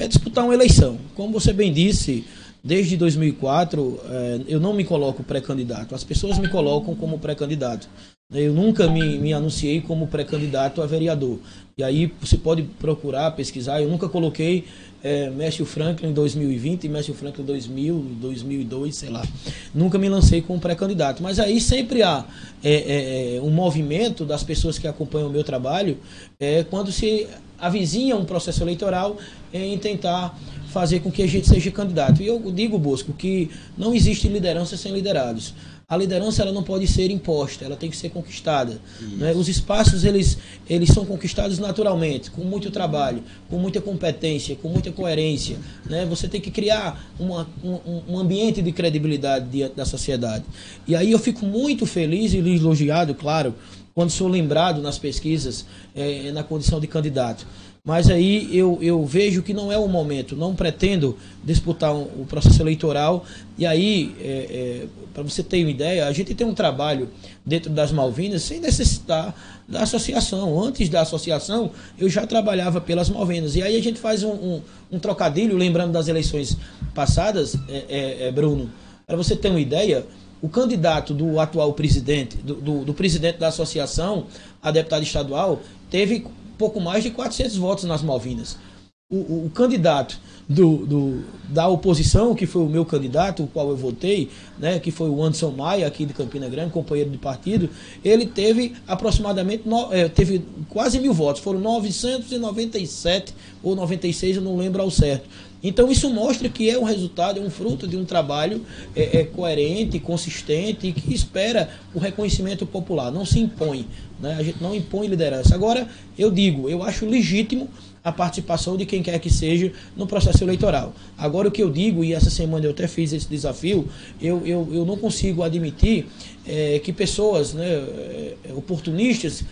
disputar uma eleição. Como você bem disse, desde 2004, eu não me coloco pré-candidato. As pessoas me colocam como pré-candidato. Eu nunca me anunciei como pré-candidato a vereador. E aí você pode procurar, pesquisar. Eu nunca coloquei Mércio Franklin em 2020 e Mércio Franklin em 2000, 2002, sei lá. Nunca me lancei como pré-candidato. Mas aí sempre há um movimento das pessoas que acompanham o meu trabalho quando se avizinha um processo eleitoral em tentar fazer com que a gente seja candidato. E eu digo, Bosco, que não existe liderança sem liderados. A liderança ela não pode ser imposta, ela tem que ser conquistada, né? Os espaços eles são conquistados naturalmente, com muito trabalho, com muita competência, com muita coerência, né? Você tem que criar um ambiente de credibilidade diante da sociedade. E aí eu fico muito feliz e elogiado, claro, quando sou lembrado nas pesquisas na condição de candidato. Mas aí eu vejo que não é o momento, não pretendo disputar o processo eleitoral. E aí, para você ter uma ideia, a gente tem um trabalho dentro das Malvinas sem necessitar da associação. Antes da associação, eu já trabalhava pelas Malvinas. E aí a gente faz um trocadilho, lembrando das eleições passadas, Bruno, para você ter uma ideia, o candidato do atual presidente, do presidente da associação, a deputada estadual, teve pouco mais de 400 votos nas Malvinas. O candidato da oposição, que foi o meu candidato, o qual eu votei, né, que foi o Anderson Maia, aqui de Campina Grande, companheiro de partido, ele teve aproximadamente, teve quase 1.000 votos, foram 997 ou 96, eu não lembro ao certo. Então isso mostra que é um resultado, é um fruto de um trabalho coerente, consistente e que espera o reconhecimento popular, não se impõe, né? A gente não impõe liderança. Agora, eu acho legítimo a participação de quem quer que seja no processo eleitoral. Agora o que eu digo, e essa semana eu até fiz esse desafio, eu não consigo admitir que pessoas, né, oportunistas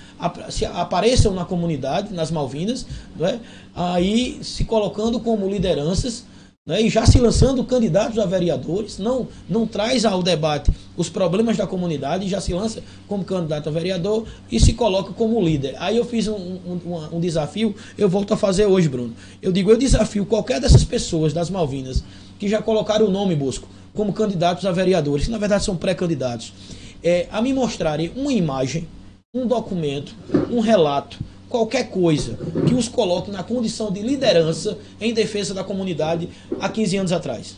apareçam na comunidade, nas Malvinas, né, aí se colocando como lideranças, né, e já se lançando candidatos a vereadores, não traz ao debate os problemas da comunidade, já se lança como candidato a vereador e se coloca como líder. Aí eu fiz um desafio, eu volto a fazer hoje, Bruno. Eu desafio qualquer dessas pessoas das Malvinas que já colocaram o nome, Bosco, como candidatos a vereadores, que na verdade são pré-candidatos, a me mostrarem uma imagem, um documento, um relato, qualquer coisa que os coloque na condição de liderança em defesa da comunidade há 15 anos atrás.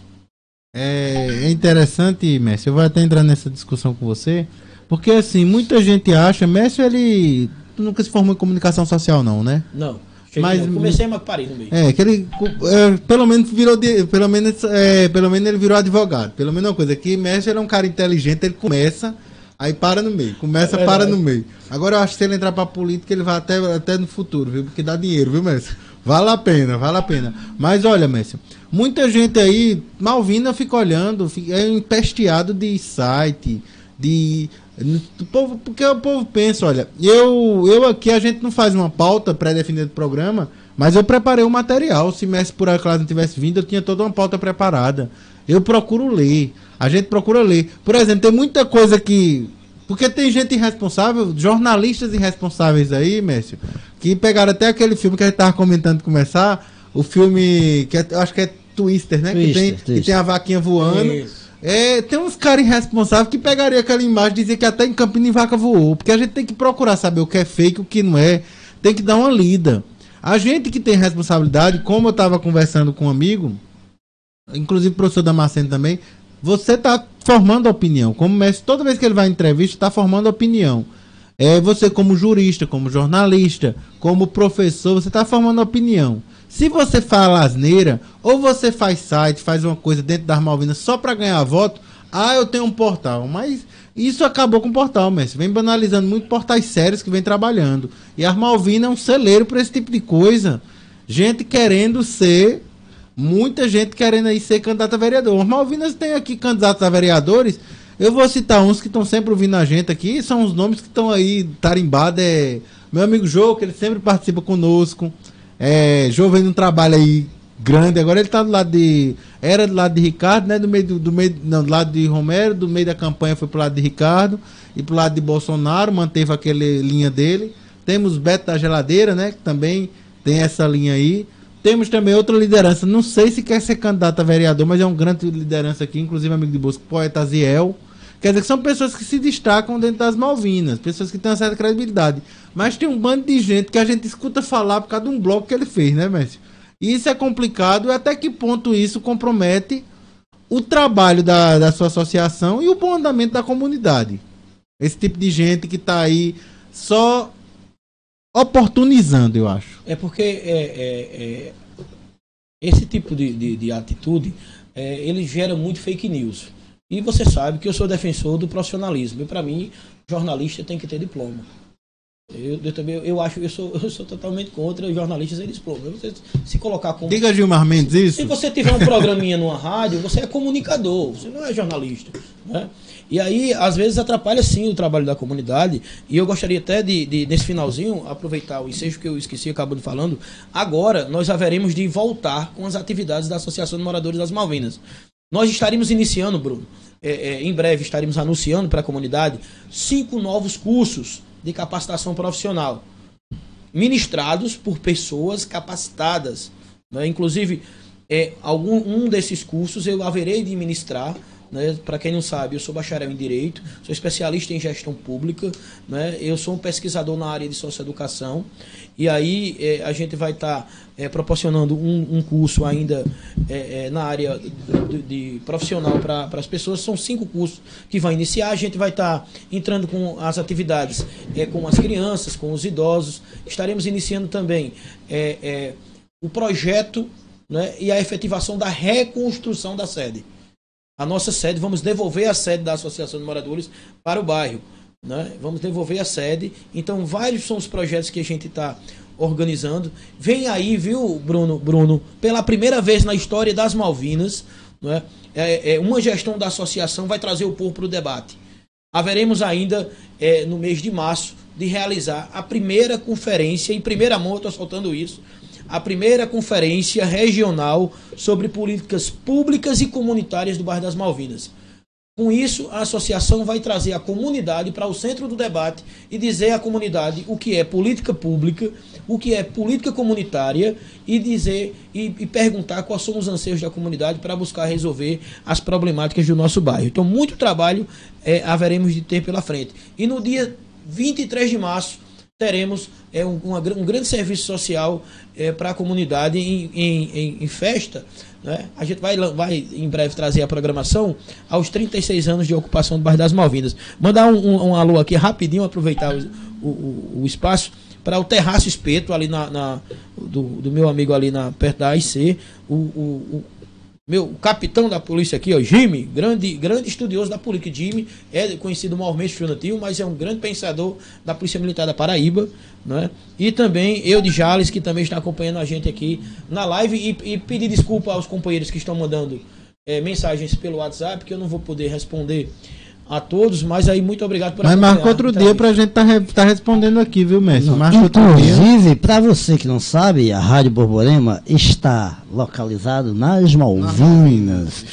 É interessante, Messi, eu vou até entrar nessa discussão com você, porque assim, muita gente acha, Messi, ele nunca se formou em comunicação social não, né? Não. Mas comecei, mas parei no meio. Que ele pelo menos ele virou advogado. Pelo menos uma coisa, que Messi era um cara inteligente, ele começa, aí para no meio. Começa, para no meio. Agora eu acho que se ele entrar pra política, ele vai até no futuro, viu? Porque dá dinheiro, viu, Messi? Vale a pena. Mas olha, Messi, muita gente aí, Malvina fica olhando, é empesteado de site, porque o povo pensa, olha, eu aqui, a gente não faz uma pauta pré-definida do programa, mas eu preparei o material. Se Messi por acaso não tivesse vindo, eu tinha toda uma pauta preparada. Eu procuro ler, a gente procura ler. Por exemplo, tem muita coisa que... Porque tem gente irresponsável, jornalistas irresponsáveis aí, Messi, que pegaram até aquele filme que a gente tava comentando de começar, o filme, que eu acho que é Twister, né? Que tem a vaquinha voando. Isso. Tem uns caras irresponsáveis que pegariam aquela imagem e diziam que até em Campina vaca voou. Porque a gente tem que procurar saber o que é fake e o que não é. Tem que dar uma lida. A gente que tem responsabilidade, como eu estava conversando com um amigo, inclusive o professor Damasceno também, você está formando opinião. Como o Messi, toda vez que ele vai em entrevista, está formando opinião. Você como jurista, como jornalista, como professor, você está formando opinião. Se você fala asneira, ou você faz site, faz uma coisa dentro das Malvinas só para ganhar voto, eu tenho um portal. Mas isso acabou com o portal, Messi. Vem banalizando muito portais sérios que vem trabalhando. E as Malvinas é um celeiro para esse tipo de coisa. Gente querendo ser... Muita gente querendo aí ser candidato a vereador. As Malvinas tem aqui candidatos a vereadores. Eu vou citar uns que estão sempre ouvindo a gente aqui. São os nomes que estão aí tarimbados. Meu amigo Jô, que ele sempre participa conosco. Jô vem num trabalho aí grande. Agora ele tá do lado de... Era do lado de Ricardo, né? Do lado de Romero. Do meio da campanha foi pro lado de Ricardo. E pro lado de Bolsonaro. Manteve aquela linha dele. Temos Beto da Geladeira, né? Que também tem essa linha aí. Temos também outra liderança, não sei se quer ser candidato a vereador, mas é um grande liderança aqui, inclusive amigo de Bosco, poeta Ziel. Quer dizer que são pessoas que se destacam dentro das Malvinas, pessoas que têm uma certa credibilidade. Mas tem um bando de gente que a gente escuta falar por causa de um blog que ele fez, né, Messi? E isso é complicado, e até que ponto isso compromete o trabalho da sua associação e o bom andamento da comunidade. Esse tipo de gente que está aí só... oportunizando, eu acho. Porque esse tipo de atitude, ele gera muito fake news. E você sabe que eu sou defensor do profissionalismo. E para mim, jornalista tem que ter diploma. Eu sou totalmente contra os jornalistas sem diploma. Você se colocar como... Diga Gilmar Mendes isso. Se você tiver um programinha numa rádio, você é comunicador, você não é jornalista, né? E aí, às vezes, atrapalha sim o trabalho da comunidade. E eu gostaria até nesse finalzinho, aproveitar o ensejo que eu esqueci, acabando falando. Agora, nós haveremos de voltar com as atividades da Associação de Moradores das Malvinas. Nós estaremos iniciando, Bruno, em breve estaremos anunciando para a comunidade 5 novos cursos de capacitação profissional, ministrados por pessoas capacitadas, né? Inclusive, um desses cursos eu haverei de ministrar, né? Para quem não sabe, eu sou bacharel em Direito, sou especialista em Gestão Pública, né? Eu sou um pesquisador na área de Socioeducação, e aí a gente vai estar proporcionando um curso ainda na área de profissional para as pessoas. São 5 cursos que vão iniciar. A gente vai estar entrando com as atividades com as crianças, com os idosos. Estaremos iniciando também o projeto né, e a efetivação da reconstrução da sede. A nossa sede, vamos devolver a sede da Associação de Moradores para o bairro, né? Vamos devolver a sede. Então, vários são os projetos que a gente está organizando. Vem aí, viu, Bruno, pela primeira vez na história das Malvinas, né, uma gestão da associação vai trazer o povo para o debate. Haveremos ainda, no mês de março, de realizar a primeira conferência, em primeira mão eu estou soltando isso, a primeira conferência regional sobre políticas públicas e comunitárias do bairro das Malvinas. Com isso, a associação vai trazer a comunidade para o centro do debate e dizer à comunidade o que é política pública, o que é política comunitária e dizer e perguntar quais são os anseios da comunidade para buscar resolver as problemáticas do nosso bairro. Então, muito trabalho haveremos de ter pela frente. E no dia 23 de março, teremos um grande serviço social para a comunidade em festa, né? A gente vai em breve trazer a programação aos 36 anos de ocupação do bairro das Malvinas. Mandar um alô aqui rapidinho, aproveitar o espaço para o Terraço Espeto, ali do meu amigo ali perto da AIC, meu capitão da polícia aqui, ó, Jimmy, grande estudioso da política. Jimmy é conhecido maiormente frontivo, mas é um grande pensador da Polícia Militar da Paraíba, né? E também eu de Jales, que também está acompanhando a gente aqui na live, e pedir desculpa aos companheiros que estão mandando mensagens pelo WhatsApp, que eu não vou poder responder a todos, mas aí muito obrigado por Mas marca outro dia pra gente tá respondendo aqui, viu, Messi? Inclusive, para você que não sabe, a Rádio Borborema está localizado nas Malvinas.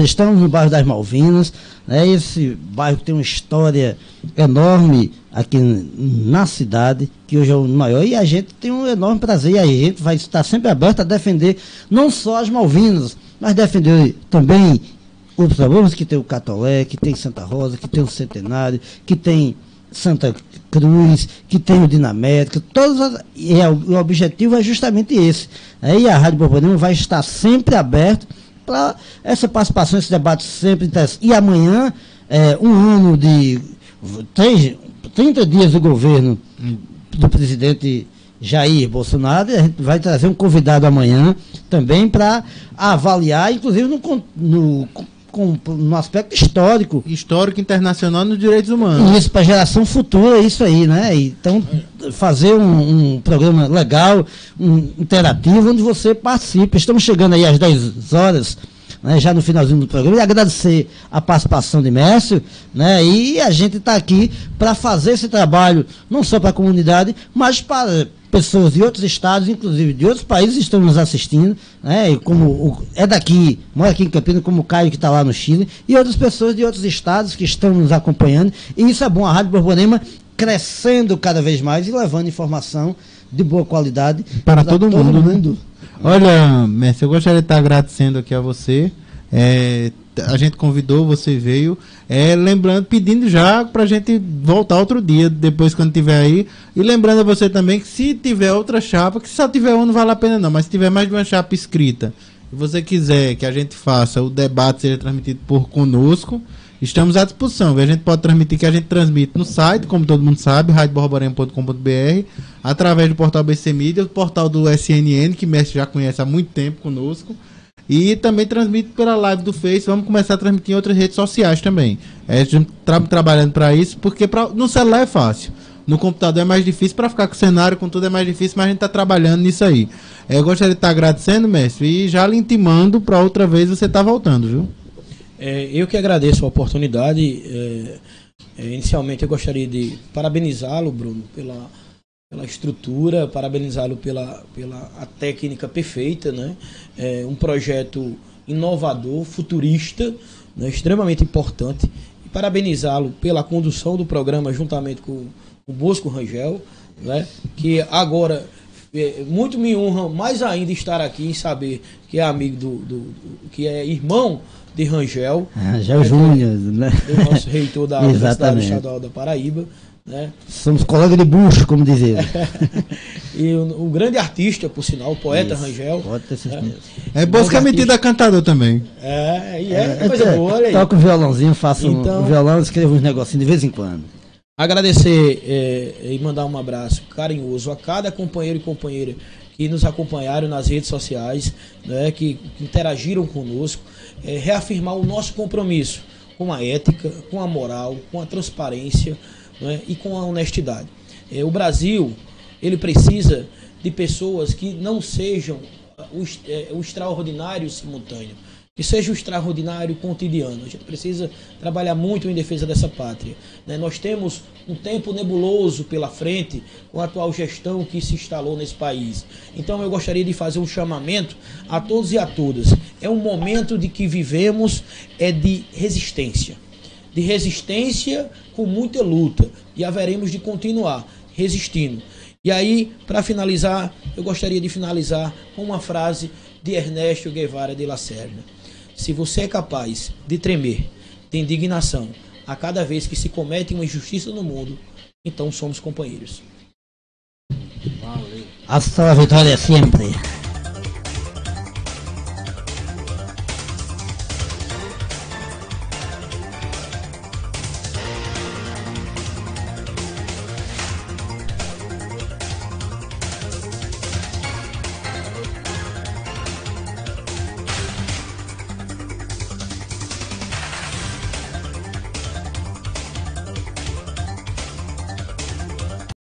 Estamos no bairro das Malvinas, né? Esse bairro tem uma história enorme aqui na cidade, que hoje é o maior, e a gente tem um enorme prazer, e a gente vai estar sempre aberto a defender não só as Malvinas, mas defender também outros problemas, que tem o Catolé, que tem Santa Rosa, que tem o Centenário, que tem Santa Cruz, que tem o Dinamétrica, o objetivo é justamente esse. E a Rádio Borborema vai estar sempre aberta para essa participação, esse debate sempre interessante. E amanhã, um ano de 30 dias do governo do presidente Jair Bolsonaro, a gente vai trazer um convidado amanhã também para avaliar, inclusive no aspecto histórico internacional nos direitos humanos. Isso, para a geração futura, isso aí, né? Então, fazer um programa legal, interativo, onde você participa. Estamos chegando aí às 10 horas, né, já no finalzinho do programa, e agradecer a participação de Mércio, né? E a gente está aqui para fazer esse trabalho, não só para a comunidade, mas para pessoas de outros estados, inclusive de outros países, estão nos assistindo, né? Como mora aqui em Campinas, como o Caio, que está lá no Chile, e outras pessoas de outros estados que estão nos acompanhando. E isso é bom, a Rádio Borborema crescendo cada vez mais e levando informação de boa qualidade para todo mundo, né? Olha, Messi, eu gostaria de estar agradecendo aqui a você. A gente convidou, você veio, lembrando, pedindo já pra gente voltar outro dia, depois quando tiver aí, e lembrando a você também que se tiver outra chapa, que se só tiver uma não vale a pena não, mas se tiver mais de uma chapa escrita, e você quiser que a gente faça o debate seja transmitido por conosco, estamos à disposição. A gente pode transmitir, que a gente transmite no site, como todo mundo sabe, radioborborema.com.br, através do portal BC Mídia, o portal do SNN, que o Messi já conhece há muito tempo conosco, e também transmite pela live do Face. Vamos começar a transmitir em outras redes sociais também. A gente está trabalhando para isso, porque no celular é fácil. No computador é mais difícil, para ficar com o cenário, com tudo é mais difícil, mas a gente está trabalhando nisso aí. Eu gostaria de estar agradecendo, mestre, e já lhe intimando para outra vez você estar voltando, viu? Eu que agradeço a oportunidade. Inicialmente eu gostaria de parabenizá-lo, Bruno, pela estrutura, parabenizá-lo pela a técnica perfeita, né? Um projeto inovador, futurista, né? Extremamente importante, e parabenizá-lo pela condução do programa juntamente com o Bosco Rangel, né? Que agora muito me honra mais ainda estar aqui e saber que é amigo que é irmão de Rangel, Rangel Júnior, né? O nosso reitor da Universidade Estadual da Paraíba. Né? Somos colegas de bucho, como dizer. E o grande artista, por sinal, o poeta Rangel. Pode ter certeza. Bosco é metido a cantador também. Coisa boa, olha aí. Toco o violãozinho, faço um violão, escrevo uns negocinhos de vez em quando. Agradecer e mandar um abraço carinhoso a cada companheiro e companheira que nos acompanharam nas redes sociais, né, que interagiram conosco, reafirmar o nosso compromisso com a ética, com a moral, com a transparência, né, e com a honestidade. O Brasil, ele precisa de pessoas que não sejam o extraordinário simultâneo, que seja o extraordinário cotidiano. A gente precisa trabalhar muito em defesa dessa pátria, né? Nós temos um tempo nebuloso pela frente com a atual gestão que se instalou nesse país. Então eu gostaria de fazer um chamamento a todos e a todas. É um momento de que vivemos de resistência com muita luta, e haveremos de continuar resistindo. E aí, para finalizar, eu gostaria de finalizar com uma frase de Ernesto Guevara de Lacerda. Se você é capaz de tremer de indignação a cada vez que se comete uma injustiça no mundo, então somos companheiros. Hasta la vitória sempre.